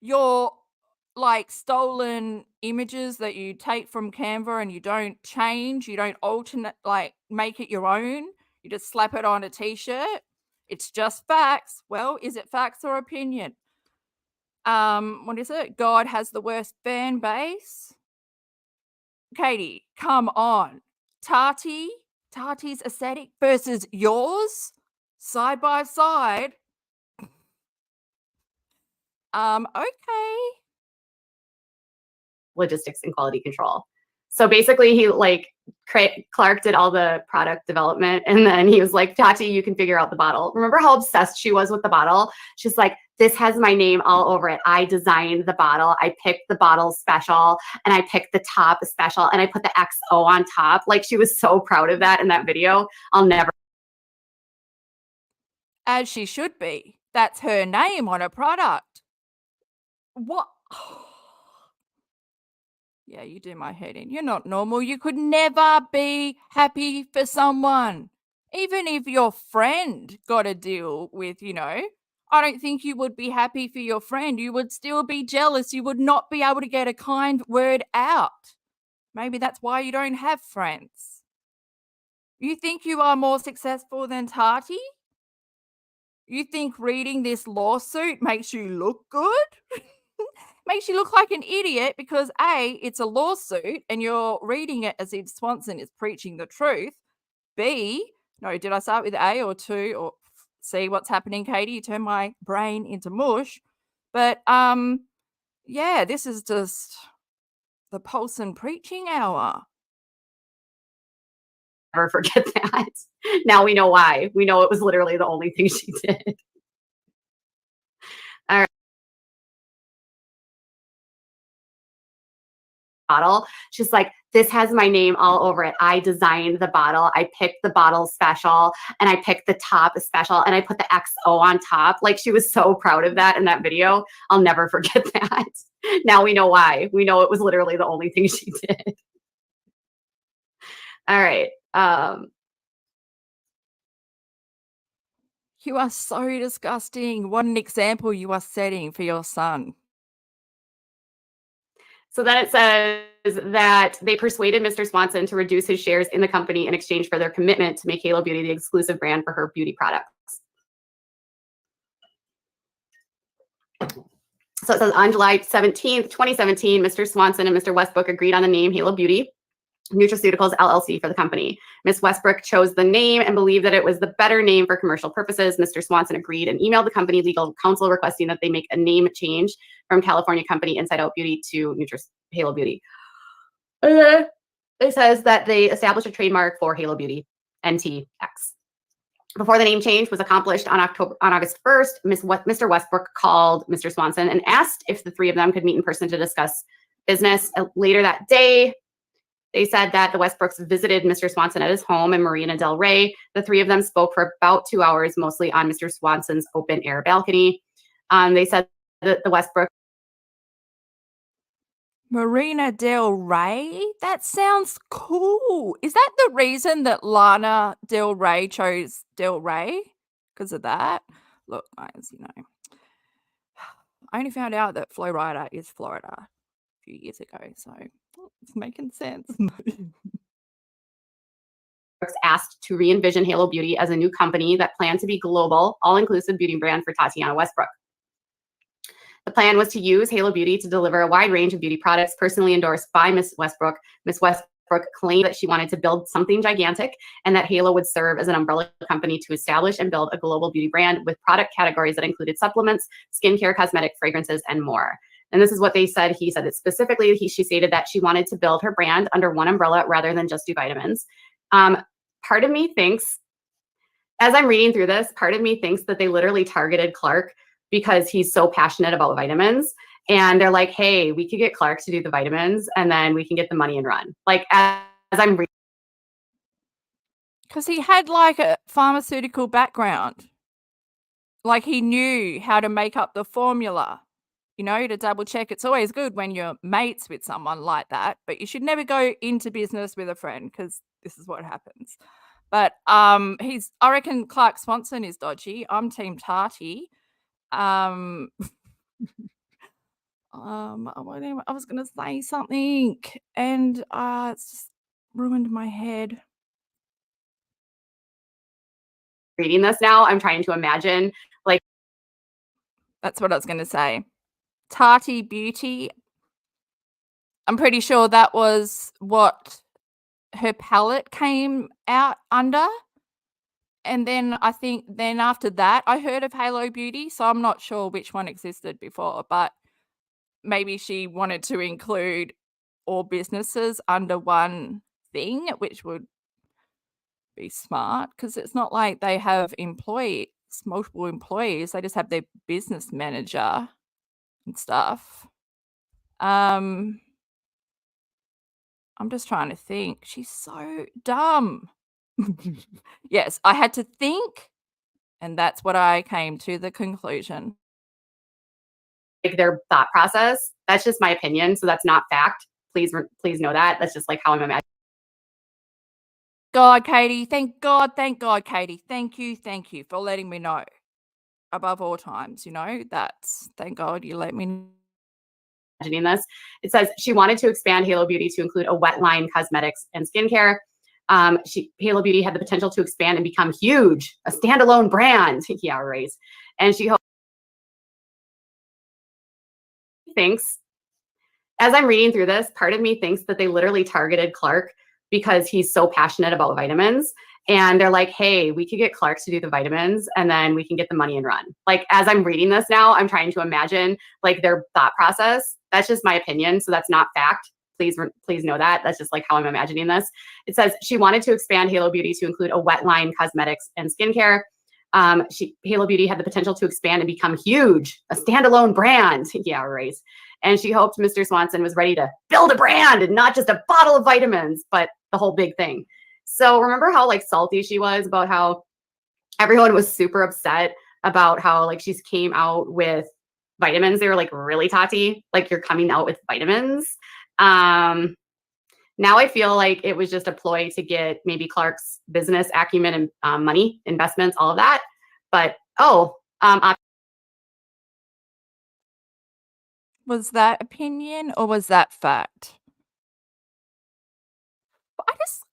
Your like stolen images that you take from Canva and you don't change. You don't alternate, like make it your own. You just slap it on a t-shirt. It's just facts. Well, is it facts or opinion? What is it? God has the worst fan base. Katie, come on. Tati's aesthetic versus yours, side by side. Okay. Logistics and quality control. So basically he Clark did all the product development and then he was like, Tati, you can figure out the bottle. Remember how obsessed she was with the bottle? She's like, this has my name all over it. I designed the bottle. I picked the bottle special and I picked the top special and I put the XO on top. Like she was so proud of that in that video. I'll never. As she should be. That's her name on a product. What? Yeah, you do my head in. You're not normal. You could never be happy for someone. Even if your friend got a deal with, I don't think you would be happy for your friend. You would still be jealous. You would not be able to get a kind word out. Maybe that's why you don't have friends. You think you are more successful than Tati? You think reading this lawsuit makes you look good? Makes you look like an idiot because A, it's a lawsuit and you're reading it as if Swanson is preaching the truth. B, no, did I start with A or 2 or C? What's happening, Katie? You turn my brain into mush. But yeah, this is just the Paulson preaching hour. Never forget that. Now we know why. We know it was literally the only thing she did. All right. Bottle. She's like, this has my name all over it. I designed the bottle. I picked the bottle special and I picked the top special and I put the XO on top. Like, she was so proud of that in that video. I'll never forget that. Now we know why. We know it was literally the only thing she did. All right. You are so disgusting. What an example you are setting for your son. So then it says that they persuaded Mr. Swanson to reduce his shares in the company in exchange for their commitment to make Halo Beauty the exclusive brand for her beauty products. So it says on July 17th, 2017, Mr. Swanson and Mr. Westbrook agreed on the name Halo Beauty Nutraceuticals LLC for the company. Ms. Westbrook chose the name and believed that it was the better name for commercial purposes. Mr. Swanson agreed and emailed the company legal counsel requesting that they make a name change from California company Inside Out Beauty to Halo Beauty. It says that they established a trademark for Halo Beauty, NTX. Before the name change was accomplished on August 1st, Mr. Westbrook called Mr. Swanson and asked if the three of them could meet in person to discuss business. Later that day, they said that the Westbrooks visited Mr. Swanson at his home in Marina del Rey. The three of them spoke for about 2 hours, mostly on Mr. Swanson's open air balcony. They said that the Westbrooks. Marina del Rey? That sounds cool. Is that the reason that Lana Del Rey chose Del Rey? Because of that? Look, guys, I only found out that Flo Rida is Florida a few years ago, so it's making sense. Asked to re-envision Halo Beauty as a new company that planned to be global, all-inclusive beauty brand for Tatiana Westbrook. The plan was to use Halo Beauty to deliver a wide range of beauty products personally endorsed by Ms. Westbrook. Ms. Westbrook claimed that she wanted to build something gigantic and that Halo would serve as an umbrella company to establish and build a global beauty brand with product categories that included supplements, skincare, cosmetic, fragrances, and more. And this is what they said. He said that specifically, she stated that she wanted to build her brand under one umbrella rather than just do vitamins. Part of me thinks, as I'm reading through this, part of me thinks that they literally targeted Clark because he's so passionate about vitamins. And they're like, hey, we could get Clark to do the vitamins and then we can get the money and run. Like, as I'm reading. Because he had like a pharmaceutical background. Like, he knew how to make up the formula, to double check. It's always good when you're mates with someone like that, but you should never go into business with a friend because this is what happens. But I reckon Clark Swanson is dodgy. I'm Team Tati. I was going to say something and it's just ruined my head. Reading this now, I'm trying to imagine, like. That's what I was going to say. Tati Beauty. I'm pretty sure that was what her palette came out under. And then I think after that, I heard of Halo Beauty. So I'm not sure which one existed before, but maybe she wanted to include all businesses under one thing, which would be smart because it's not like they have multiple employees. They just have their business manager and stuff. I'm just trying to think. She's so dumb. Yes, I had to think, and that's what I came to the conclusion. Like, their thought process. That's just my opinion, so that's not fact. Please know that. That's just like how I'm imagining. God, Katie, thank God, Katie. Thank you for letting me know. Above all times, thank God you let me know. This. It says she wanted to expand Halo Beauty to include a wet line cosmetics and skincare. Halo Beauty had the potential to expand and become huge, a standalone brand. Yeah, right. And she thinks, as I'm reading through this, part of me thinks that they literally targeted Clark because he's so passionate about vitamins. And they're like, hey, we could get Clark to do the vitamins and then we can get the money and run. Like, as I'm reading this now, I'm trying to imagine like their thought process. That's just my opinion. So that's not fact. Please know that. That's just like how I'm imagining this. It says she wanted to expand Halo Beauty to include a wet line cosmetics and skincare. Halo Beauty had the potential to expand and become huge, a standalone brand. Yeah, right. And she hoped Mr. Swanson was ready to build a brand and not just a bottle of vitamins, but the whole big thing. So remember how like salty she was about how everyone was super upset about how like she came out with vitamins. They were like, really, Tati? Like, you're coming out with vitamins? Now I feel like it was just a ploy to get maybe Clark's business acumen and money, investments, all of that. But was that opinion or was that fact?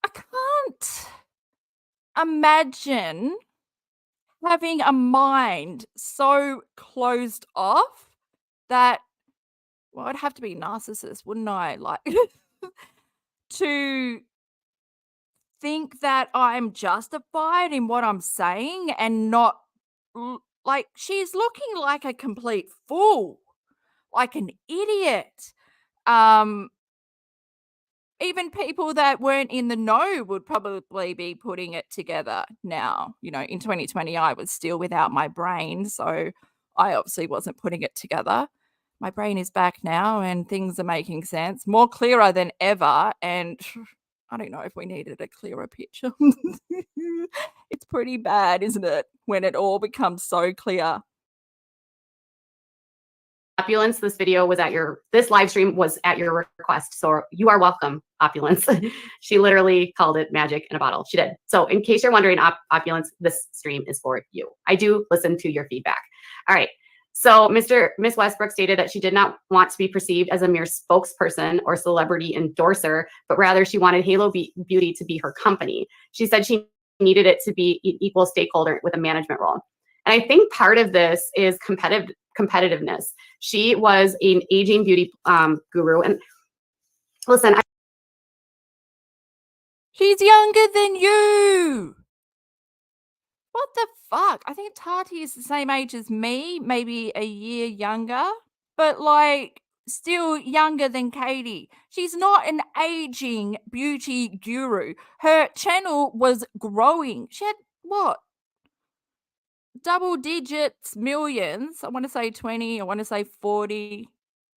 I can't imagine having a mind so closed off that, well, I'd have to be a narcissist, wouldn't I? Like, to think that I'm justified in what I'm saying and not, like, she's looking like a complete fool, like an idiot. Even people that weren't in the know would probably be putting it together now. In 2020, I was still without my brain, so I obviously wasn't putting it together. My brain is back now and things are making sense, more clearer than ever. And I don't know if we needed a clearer picture. It's pretty bad, isn't it, when it all becomes so clear? Opulence, this live stream was at your request. So you are welcome, Opulence. She literally called it magic in a bottle. She did. So in case you're wondering, Opulence, this stream is for you. I do listen to your feedback. All right. So Miss Westbrook stated that she did not want to be perceived as a mere spokesperson or celebrity endorser, but rather she wanted Halo Beauty to be her company. She said she needed it to be an equal stakeholder with a management role. And I think part of this is competitiveness. She was an aging beauty guru. And listen, she's younger than you. What the fuck? I think Tati is the same age as me, maybe a year younger, but like still younger than Katie. She's not an aging beauty guru. Her channel was growing. She had what? Double digits millions. I want to say 20, I want to say 40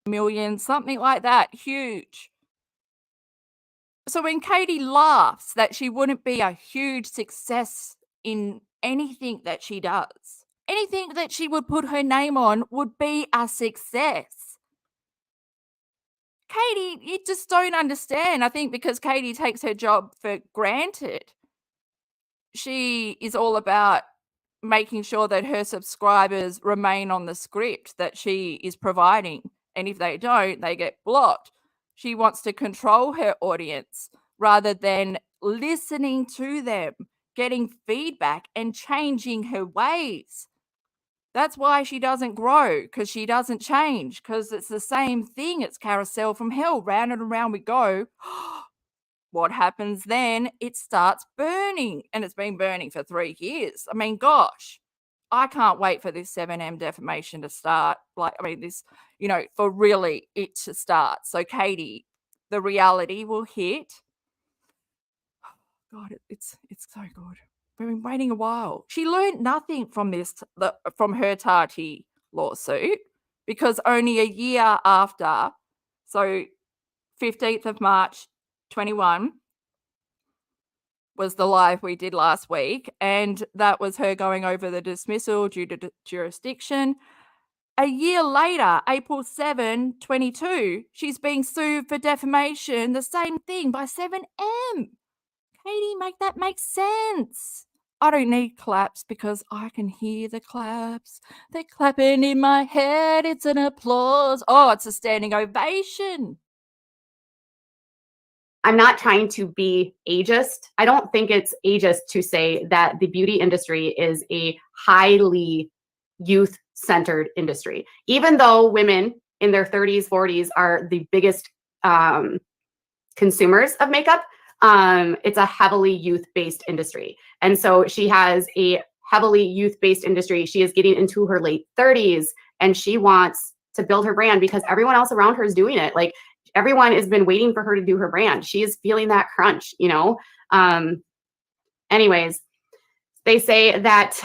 million, something like that. Huge. So when Katie laughs that she wouldn't be a huge success in anything that she does, anything that she would put her name on would be a success. Katie, you just don't understand. I think because Katie takes her job for granted. She is all about making sure that her subscribers remain on the script that she is providing. And if they don't, they get blocked. She wants to control her audience rather than listening to them, getting feedback and changing her ways. That's why she doesn't grow, because she doesn't change, because it's the same thing. It's carousel from hell. Round and around we go. What happens then? It starts burning, and it's been burning for 3 years. I mean, gosh, I can't wait for this 7M defamation to start. This, for really it to start. So, Katie, the reality will hit. God, it's so good. We've been waiting a while. She learned nothing from from her Tati lawsuit, because only a year after, so 15th of March 21, was the live we did last week, and that was her going over the dismissal due to jurisdiction. a year later, April 7, 22, she's being sued for defamation, the same thing by 7M. Katie, make that make sense. I don't need claps because I can hear the claps. They're clapping in my head. It's an applause. Oh, it's a standing ovation. I'm not trying to be ageist. I don't think it's ageist to say that the beauty industry is a highly youth-centered industry. Even though women in their 30s, 40s are the biggest consumers of makeup, it's a heavily youth-based industry. And so she has a heavily youth-based industry. She is getting into her late 30s and she wants to build her brand because everyone else around her is doing it. Like, everyone has been waiting for her to do her brand. She is feeling that crunch, you know? Anyways, they say that,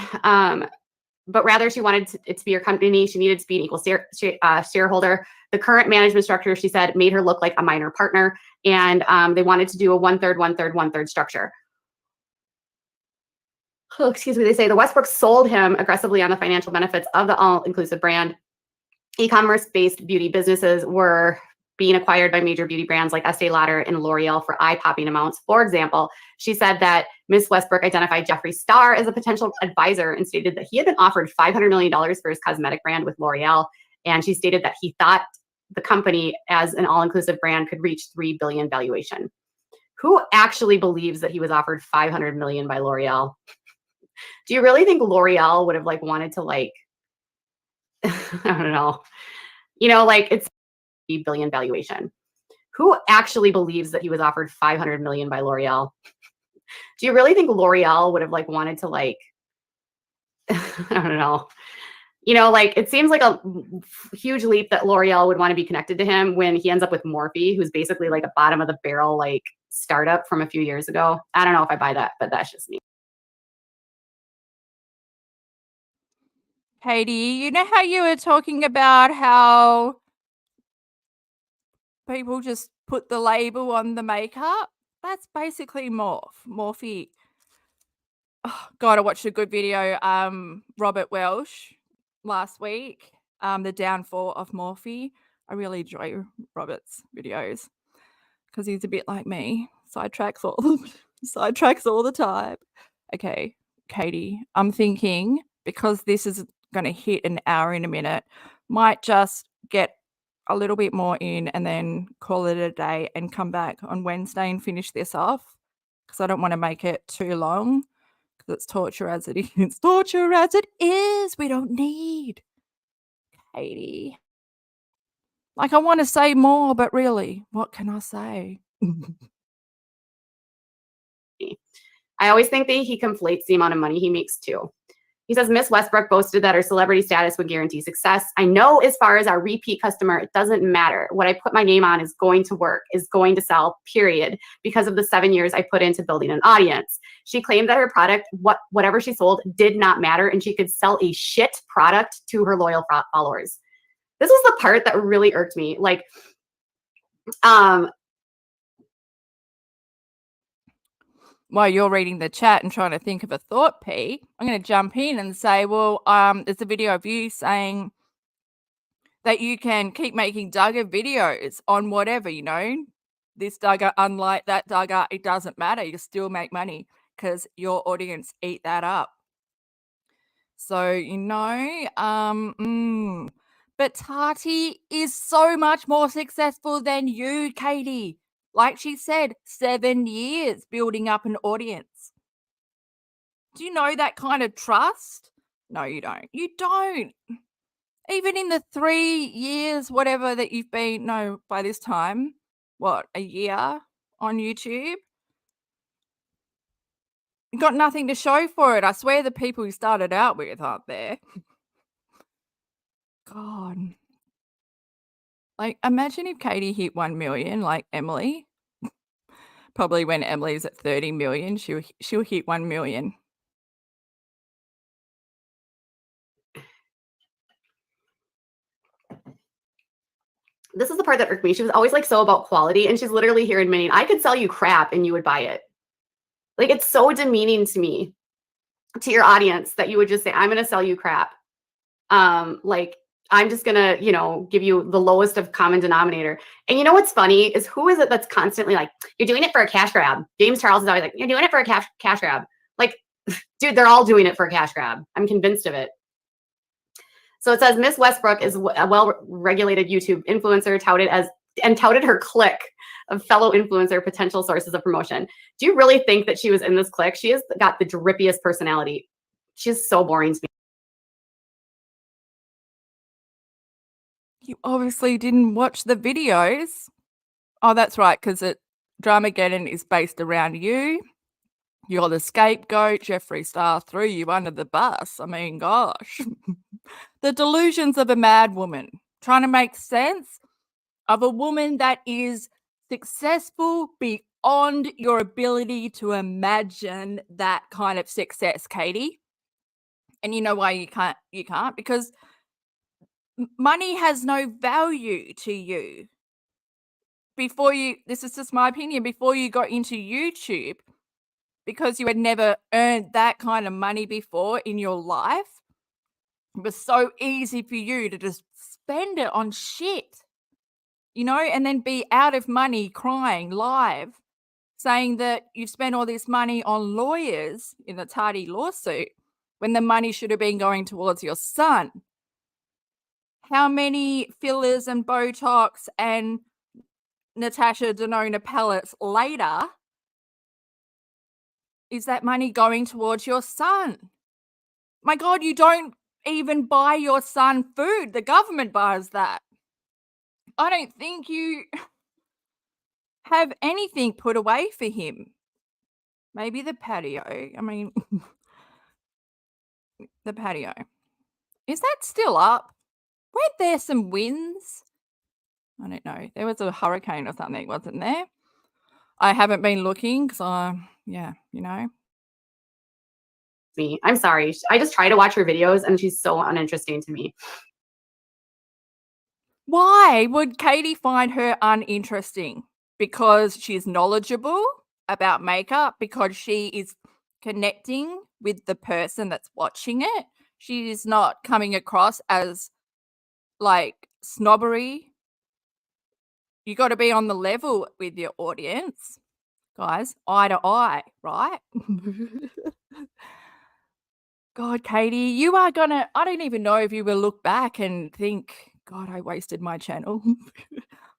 but rather she wanted it to be her company. She needed to be an equal shareholder. The current management structure, she said, made her look like a minor partner. And they wanted to do a 1/3, 1/3, 1/3 structure. Oh, excuse me. They say the Westbrooks sold him aggressively on the financial benefits of the all-inclusive brand. E-commerce-based beauty businesses were being acquired by major beauty brands like Estee Lauder and L'Oreal for eye-popping amounts. For example, she said that Ms. Westbrook identified Jeffree Star as a potential advisor and stated that he had been offered $500 million for his cosmetic brand with L'Oreal. And she stated that he thought the company as an all-inclusive brand could reach $3 billion valuation. Who actually believes that he was offered $500 million by L'Oreal? Do you really think L'Oreal would have wanted to I don't know, it's billion valuation. Who actually believes that he was offered $500 million by L'Oreal? Do you really think L'Oreal would have wanted to I don't know, it seems like a huge leap that L'Oreal would want to be connected to him when he ends up with Morphe, who's basically a bottom of the barrel startup from a few years ago. I don't know if I buy that, but that's just me. Katie, you know how you were talking about how people just put the label on the makeup? That's basically Morphe. Oh, God, I watched a good video, Robert Welsh last week, The Downfall of Morphe. I really enjoy Robert's videos because he's a bit like me. Sidetracks all the time. Okay, Katie, I'm thinking because this is going to hit an hour in a minute, might just get a little bit more in and then call it a day and come back on Wednesday and finish this off because I don't want to make it too long because it's torture as it is. It's torture as it is. We don't need Katie. I want to say more, but really, what can I say? I always think that he conflates the amount of money he makes too. He says, Miss Westbrook boasted that her celebrity status would guarantee success. I know as far as our repeat customer, it doesn't matter. What I put my name on is going to work, is going to sell, period, because of the 7 years I put into building an audience. She claimed that her product, whatever she sold, did not matter, and she could sell a shit product to her loyal followers. This was the part that really irked me. While you're reading the chat and trying to think of a thought, P, I'm going to jump in and say, well, there's a video of you saying that you can keep making Duggar videos on whatever, this Duggar, unlike that Duggar, it doesn't matter. You still make money because your audience eat that up. So, but Tati is so much more successful than you, Katie. Like she said, 7 years building up an audience. Do you know that kind of trust? No, you don't. You don't. Even in the 3 years, whatever that you've been, by this time, a year on YouTube? You got nothing to show for it. I swear the people you started out with aren't there. God. Imagine if Katie hit 1 million like Emily. Probably when Emily's at 30 million, she'll hit 1 million. This is the part that irked me. She was always so about quality, and she's literally here admitting, I could sell you crap and you would buy it. It's so demeaning to me, to your audience, that you would just say, I'm going to sell you crap. I'm just gonna, give you the lowest of common denominator. And you know what's funny is who is it that's constantly like, you're doing it for a cash grab? James Charles is always like, you're doing it for a cash grab. Like, dude, they're all doing it for a cash grab. I'm convinced of it. So it says Miss Westbrook is a well-regulated YouTube influencer touted her clique of fellow influencer potential sources of promotion. Do you really think that she was in this clique? She has got the drippiest personality. She's so boring to me. You obviously didn't watch the videos. Oh, that's right, because Dramageddon is based around you. You're the scapegoat. Jeffree Star threw you under the bus. I mean, gosh. The delusions of a mad woman. Trying to make sense of a woman that is successful beyond your ability to imagine that kind of success, Katie. And you know why you can't? Because money has no value to you. This is just my opinion, before you got into YouTube, because you had never earned that kind of money before in your life, it was so easy for you to just spend it on shit, and then be out of money crying live, saying that you've spent all this money on lawyers in the TATI'S lawsuit when the money should have been going towards your son. How many fillers and Botox and Natasha Denona pellets later is that money going towards your son? My God, you don't even buy your son food. The government buys that. I don't think you have anything put away for him. Maybe the patio. I mean, the patio. Is that still up? Weren't there some winds? I don't know. There was a hurricane or something, wasn't there? I haven't been looking because Me. I'm sorry. I just try to watch her videos and she's so uninteresting to me. Why would Katie find her uninteresting? Because she's knowledgeable about makeup, because she is connecting with the person that's watching it. She's not coming across as like snobbery. You got to be on the level with your audience, guys, eye to eye, right? God, Katie, you are gonna, I don't even know if you will look back and think, God, I wasted my channel.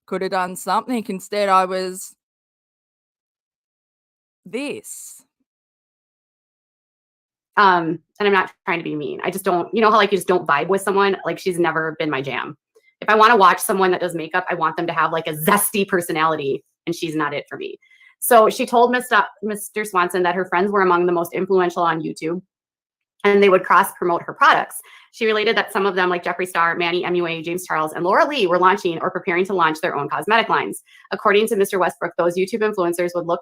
Could have done something. Instead, I was this. And I'm not trying to be mean. I just don't, how like you just don't vibe with someone. Like she's never been my jam. If I want to watch someone that does makeup, I want them to have like a zesty personality, and she's not it for me. So she told Mr. Swanson that her friends were among the most influential on YouTube, and they would cross promote her products. She related that some of them, like Jeffree Star, Manny MUA, James Charles, and Laura Lee, were launching or preparing to launch their own cosmetic lines. According to Mr. Westbrook, those YouTube influencers would look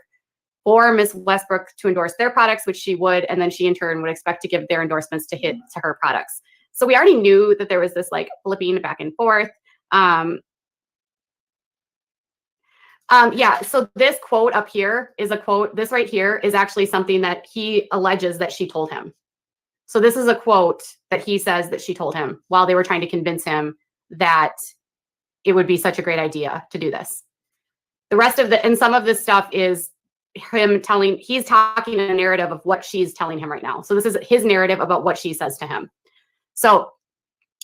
for Ms. Westbrook to endorse their products, which she would, and then she in turn would expect to give their endorsements to her products. So we already knew that there was this like flipping back and forth. Yeah, so this quote up here is a quote. This right here is actually something that he alleges that she told him. So this is a quote that he says that she told him while they were trying to convince him that it would be such a great idea to do this. The rest of and some of this stuff is him he's talking in a narrative of what she's telling him right now. So this is his narrative about what she says to him. So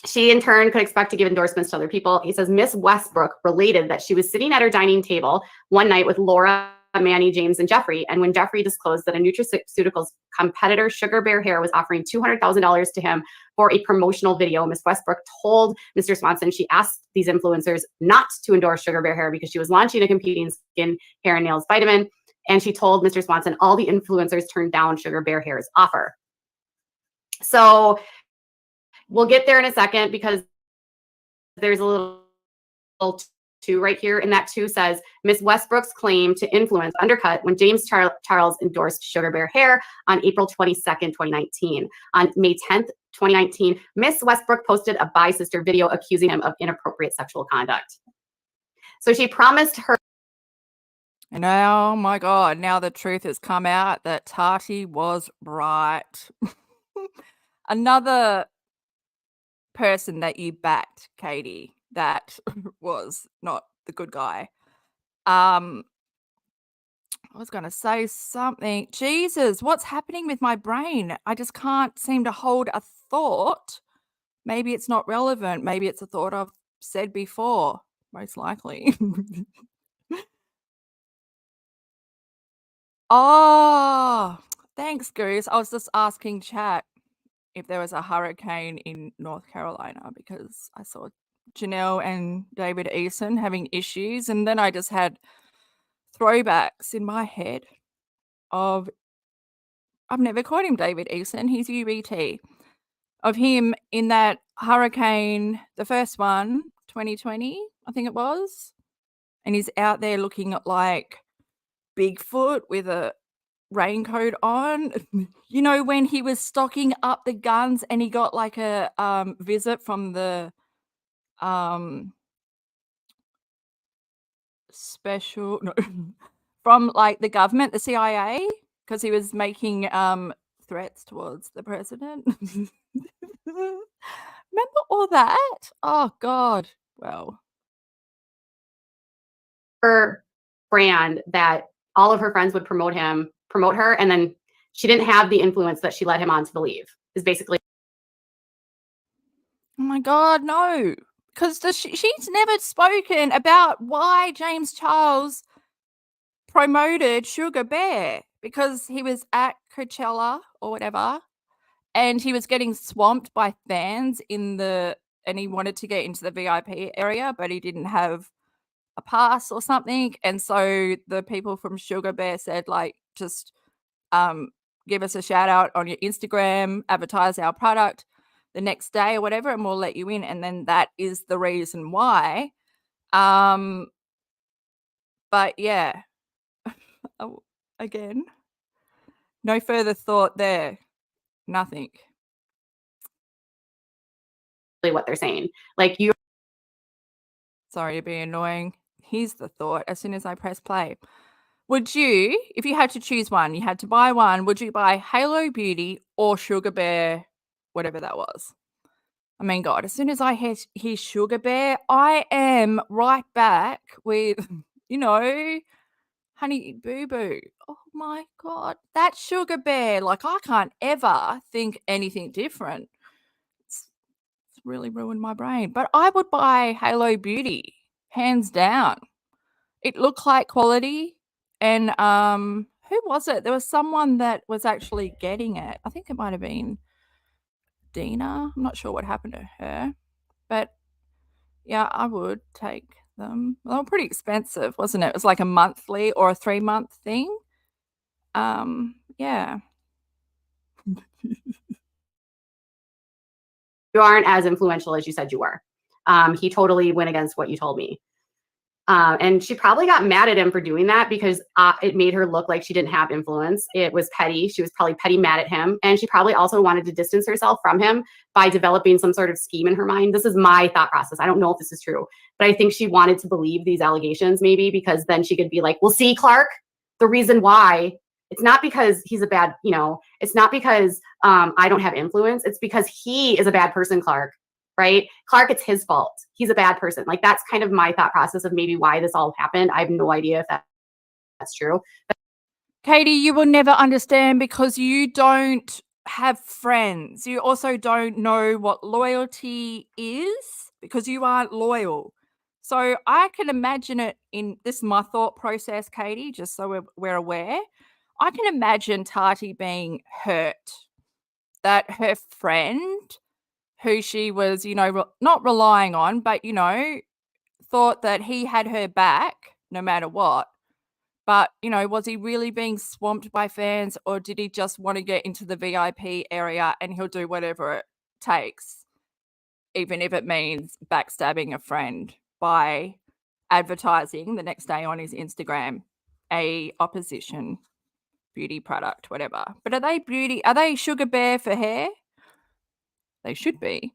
she in turn could expect to give endorsements to other people. He says, Miss Westbrook related that she was sitting at her dining table one night with Laura, Manny, James, and Jeffree. And when Jeffree disclosed that a nutraceuticals competitor, Sugar Bear Hair, was offering $200,000 to him for a promotional video, Miss Westbrook told Mr. Swanson she asked these influencers not to endorse Sugar Bear Hair because she was launching a competing skin, hair, and nails vitamin. And she told Mr. Swanson all the influencers turned down Sugar Bear Hair's offer. So we'll get there in a second because there's a little two right here. And that two says, Miss Westbrook's claim to influence undercut when James Charles endorsed Sugar Bear Hair on April 22nd, 2019. On May 10th, 2019, Miss Westbrook posted a Bye Sister video accusing him of inappropriate sexual conduct. So she promised her. And now, my God, now the truth has come out that Tati was right. Another person that you backed, Katie, that was not the good guy. I was going to say something. Jesus, what's happening with my brain? I just can't seem to hold a thought. Maybe it's not relevant. Maybe it's a thought I've said before, most likely. Oh, thanks, Goose. I was just asking chat if there was a hurricane in North Carolina because I saw Janelle and David Eason having issues, and then I just had throwbacks in my head of, I've never called him David Eason, he's UBT, of him in that hurricane, the first one, 2020, I think it was, and he's out there looking at like Bigfoot with a raincoat on. You know, when he was stocking up the guns and he got like a visit from the from like the government, the CIA, because he was making threats towards the president. Remember all that? Oh God. Well, her brand that all of her friends would promote her, and then she didn't have the influence that she led him on to believe, is basically. Oh my God, no. Because she's never spoken about why James Charles promoted Sugar Bear, because he was at Coachella or whatever, and he was getting swamped by fans and he wanted to get into the VIP area, but he didn't have a pass or something. And so the people from Sugar Bear said, like, just give us a shout out on your Instagram, advertise our product the next day or whatever, and we'll let you in. And then that is the reason why. But yeah, again, no further thought there. Nothing. What they're saying. Like, you. Sorry to be annoying. Here's the thought as soon as I press play. Would you, if you had to choose one, you had to buy one, would you buy Halo Beauty or Sugar Bear, whatever that was? I mean, God, as soon as I hear Sugar Bear, I am right back with, you know, Honey Boo Boo. Oh my God, that Sugar Bear. Like, I can't ever think anything different. It's really ruined my brain. But I would buy Halo Beauty, hands down. It looked like quality. And who was it? There was someone that was actually getting it. I think it might have been Dina. I'm not sure what happened to her. But yeah, I would take them. They were pretty expensive, wasn't it? It was like a monthly or a 3-month thing. Yeah. You aren't as influential as you said you were. He totally went against what you told me. And she probably got mad at him for doing that because it made her look like she didn't have influence. It was petty. She was probably petty mad at him. And she probably also wanted to distance herself from him by developing some sort of scheme in her mind. This is my thought process. I don't know if this is true, but I think she wanted to believe these allegations maybe because then she could be like, well, see, Clark, the reason why, it's not because he's a bad, it's not because I don't have influence. It's because he is a bad person, Clark. Right? Clark, it's his fault. He's a bad person. Like, that's kind of my thought process of maybe why this all happened. I have no idea if that's true. But Katie, you will never understand because you don't have friends. You also don't know what loyalty is because you aren't loyal. So I can imagine it in this is my thought process, Katie, just so we're aware. I can imagine Tati being hurt that her friend, who she was, not relying on, but, thought that he had her back no matter what. But, was he really being swamped by fans or did he just want to get into the VIP area and he'll do whatever it takes, even if it means backstabbing a friend by advertising the next day on his Instagram a opposition beauty product, whatever. But are they Sugar Bear for hair? They should be.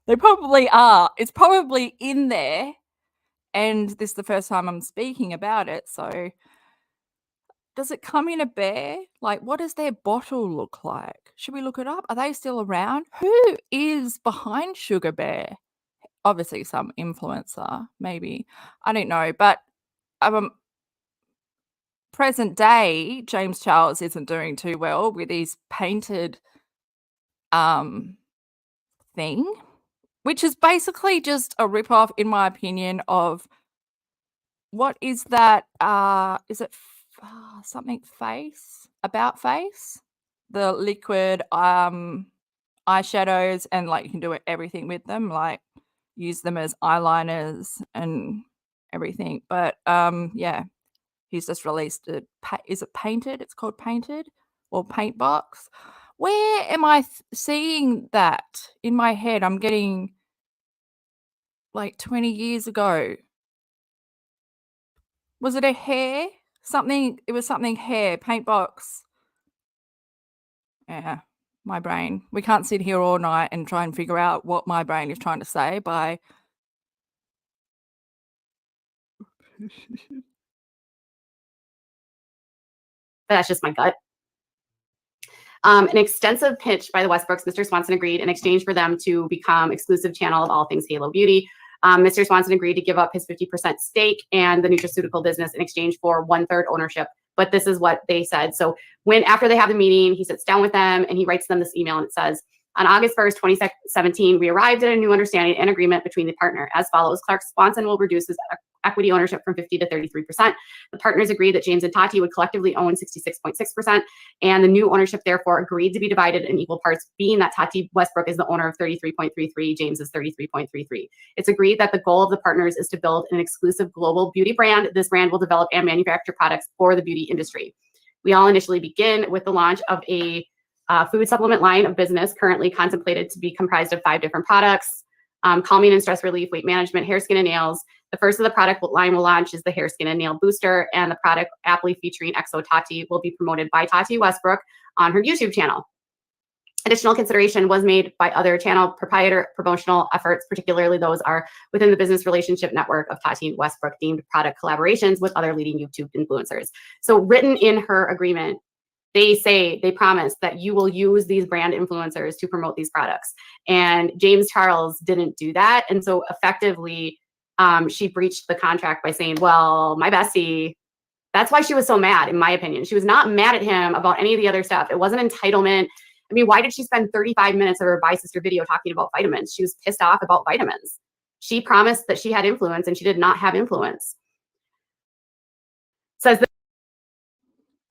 They probably are. It's probably in there. And this is the first time I'm speaking about it. So Does it come in a bear? Like, what does their bottle look like? Should we look it up? Are they still around? Who is behind Sugar Bear? Obviously some influencer, maybe. I don't know. But present day, James Charles isn't doing too well with his painted thing, which is basically just a rip-off, in my opinion, of what is that? Is it something face? About face? The liquid eyeshadows, and like you can do everything with them, like use them as eyeliners and everything. But yeah, he's just released it. Is it Painted? It's called Painted or Paint Box. Where am I seeing that in my head? I'm getting like 20 years ago. Was it a hair? Something, it was something hair, Paint Box. Yeah, my brain. We can't sit here all night and try and figure out what my brain is trying to say by... That's just my gut. An extensive pitch by the Westbrooks. Mr. Swanson agreed in exchange for them to become exclusive channel of all things Halo Beauty. Mr. Swanson agreed to give up his 50% stake and the nutraceutical business in exchange for 1/3 ownership. But this is what they said. So after they have the meeting, he sits down with them and he writes them this email, and it says, on August 1st, 2017, we arrived at a new understanding and agreement between the partner as follows. Clark Swanson will reduce his equity ownership from 50 to 33%. The partners agreed that James and Tati would collectively own 66.6%, and the new ownership therefore agreed to be divided in equal parts, being that Tati Westbrook is the owner of 33.33, James is 33.33. It's agreed that the goal of the partners is to build an exclusive global beauty brand. This brand will develop and manufacture products for the beauty industry. We all initially begin with the launch of a food supplement line of business currently contemplated to be comprised of 5 different products: calming and stress relief, weight management, hair, skin, and nails. The first of the product line will launch is the hair, skin, and nail booster, and the product aptly featuring XO Tati will be promoted by Tati Westbrook on her YouTube channel. Additional consideration was made by other channel promotional efforts, particularly those are within the business relationship network of Tati Westbrook deemed product collaborations with other leading YouTube influencers. So written in her agreement, they promise that you will use these brand influencers to promote these products. And James Charles didn't do that. And so effectively, she breached the contract by saying, well, my bestie, that's why she was so mad, in my opinion. She was not mad at him about any of the other stuff. It wasn't entitlement. I mean, why did she spend 35 minutes of her Bye Sister video talking about vitamins? She was pissed off about vitamins. She promised that she had influence and she did not have influence. Says that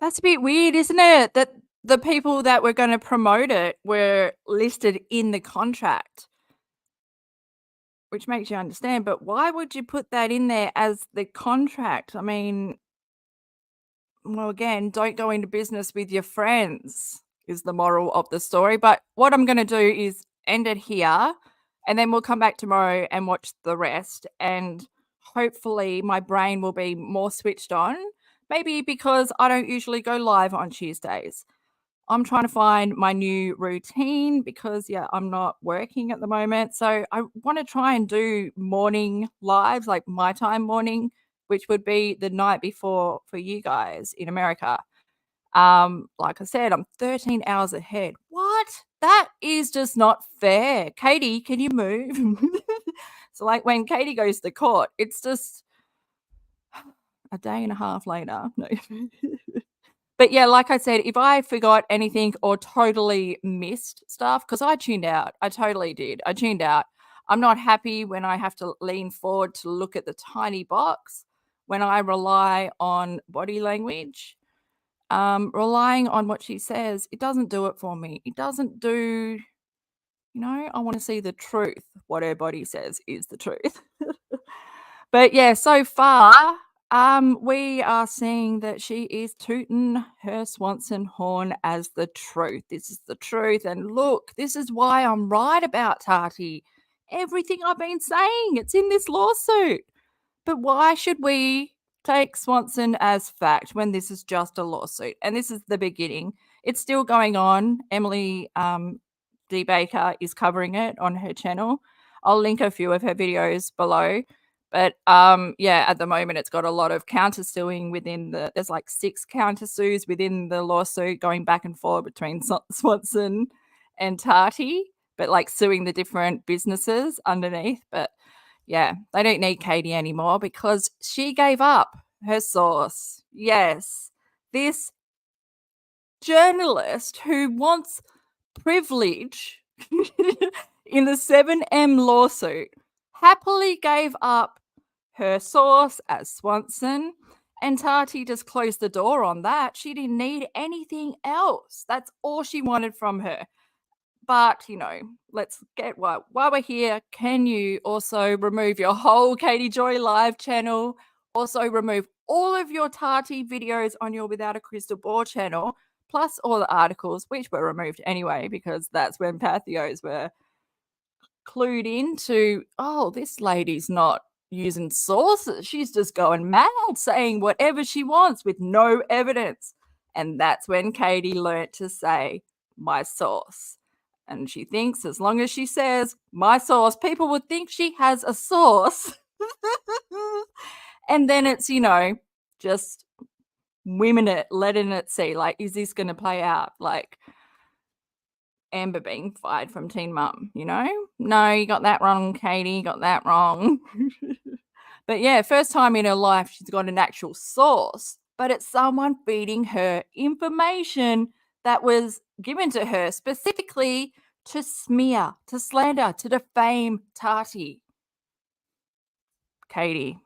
That's a bit weird, isn't it? That the people that were going to promote it were listed in the contract, which makes you understand. But why would you put that in there as the contract? I mean, well, again, don't go into business with your friends is the moral of the story. But what I'm going to do is end it here, and then we'll come back tomorrow and watch the rest. And hopefully my brain will be more switched on. Maybe because I don't usually go live on Tuesdays. I'm trying to find my new routine because, yeah, I'm not working at the moment. So I want to try and do morning lives, like my time morning, which would be the night before for you guys in America. Like I said, I'm 13 hours ahead. What? That is just not fair. Katie, can you move? So like when Katie goes to court, it's just a day and a half later. No. But yeah, like I said, if I forgot anything or totally missed stuff, because I tuned out. I totally did. I tuned out. I'm not happy when I have to lean forward to look at the tiny box, when I rely on body language. Relying on what she says, it doesn't do it for me. It doesn't do, I want to see the truth. What her body says is the truth. But yeah, so far, we are seeing that she is tooting her Swanson horn as the truth. This is the truth. And look, this is why I'm right about Tati. Everything I've been saying, it's in this lawsuit. But why should we take Swanson as fact when this is just a lawsuit? And this is the beginning. It's still going on. Emily D. Baker is covering it on her channel. I'll link a few of her videos below. But yeah, at the moment it's got a lot of countersuing within there's like 6 countersues within the lawsuit going back and forth between Swanson and Tati, but like suing the different businesses underneath. But yeah, they don't need Katie anymore because she gave up her source. Yes, this journalist who wants privilege in the 7M lawsuit happily gave up her source as Swanson, and Tati just closed the door on that. She didn't need anything else. That's all she wanted from her. But, you know, let's get while we're here, can you also remove your whole Katie Joy Live channel? Also remove all of your Tati videos on your Without a Crystal Ball channel, plus all the articles, which were removed anyway, because that's when Pathos were clued into, oh, this lady's not using sources. She's just going mad, saying whatever she wants with no evidence. And that's when Katie learnt to say, my source. And she thinks as long as she says, my source, people would think she has a source. And then it's, you know, just women it, letting it see, like, is this going to play out? Like Amber being fired from Teen Mum, you know? No, you got that wrong, Katie. You got that wrong. But yeah, first time in her life she's got an actual source, but it's someone feeding her information that was given to her specifically to smear, to slander, to defame Tati. Katie,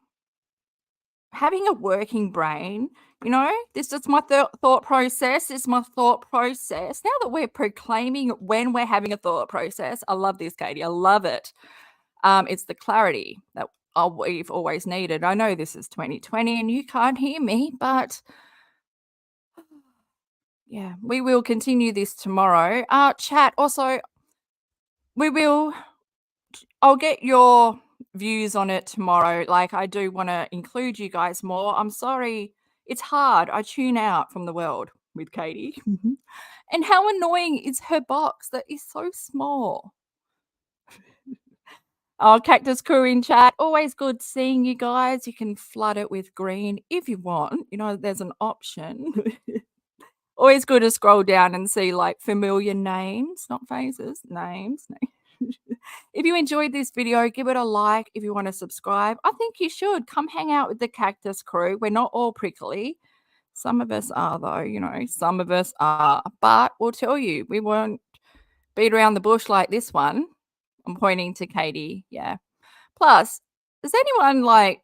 having a working brain, you know, this is my thought process. This is my thought process. Now that we're proclaiming when we're having a thought process, I love this, Katie. I love it. It's the clarity that we've always needed. I know this is 2020 and you can't hear me, but yeah, we will continue this tomorrow. Chat, also, I'll get your views on it tomorrow. Like, I do want to include you guys more. I'm sorry. It's hard. I tune out from the world with Katie. And how annoying is her box that is so small? Oh, Cactus crew in chat. Always good seeing you guys. You can flood it with green if you want. You know, there's an option. Always good to scroll down and see like familiar names, not faces, names. If you enjoyed this video, give it a like. If you want to subscribe, I think you should. Come hang out with the Cactus crew. We're not all prickly. Some of us are, though, you know, some of us are. But we'll tell you, we won't beat around the bush like this one. I'm pointing to Katie. Yeah. Plus, has anyone like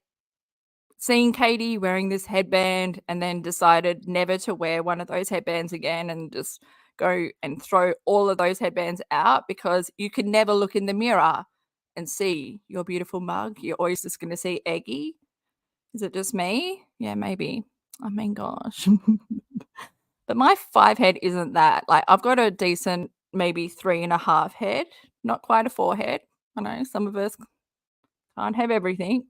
seen Katie wearing this headband and then decided never to wear one of those headbands again and just go and throw all of those headbands out because you can never look in the mirror and see your beautiful mug? You're always just going to see Eggy. Is it just me? Yeah, maybe. I mean, gosh. But my 5 head isn't that. Like, I've got a decent maybe 3.5 head, not quite a 4 head. I know some of us can't have everything.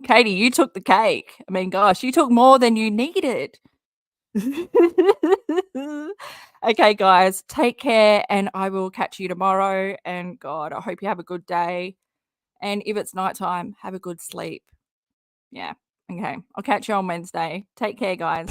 Katie, you took the cake. I mean, gosh, you took more than you needed. Okay, guys, take care, and I will catch you tomorrow. And God, I hope you have a good day. And if it's nighttime, have a good sleep. Yeah. Okay. I'll catch you on Wednesday. Take care, guys.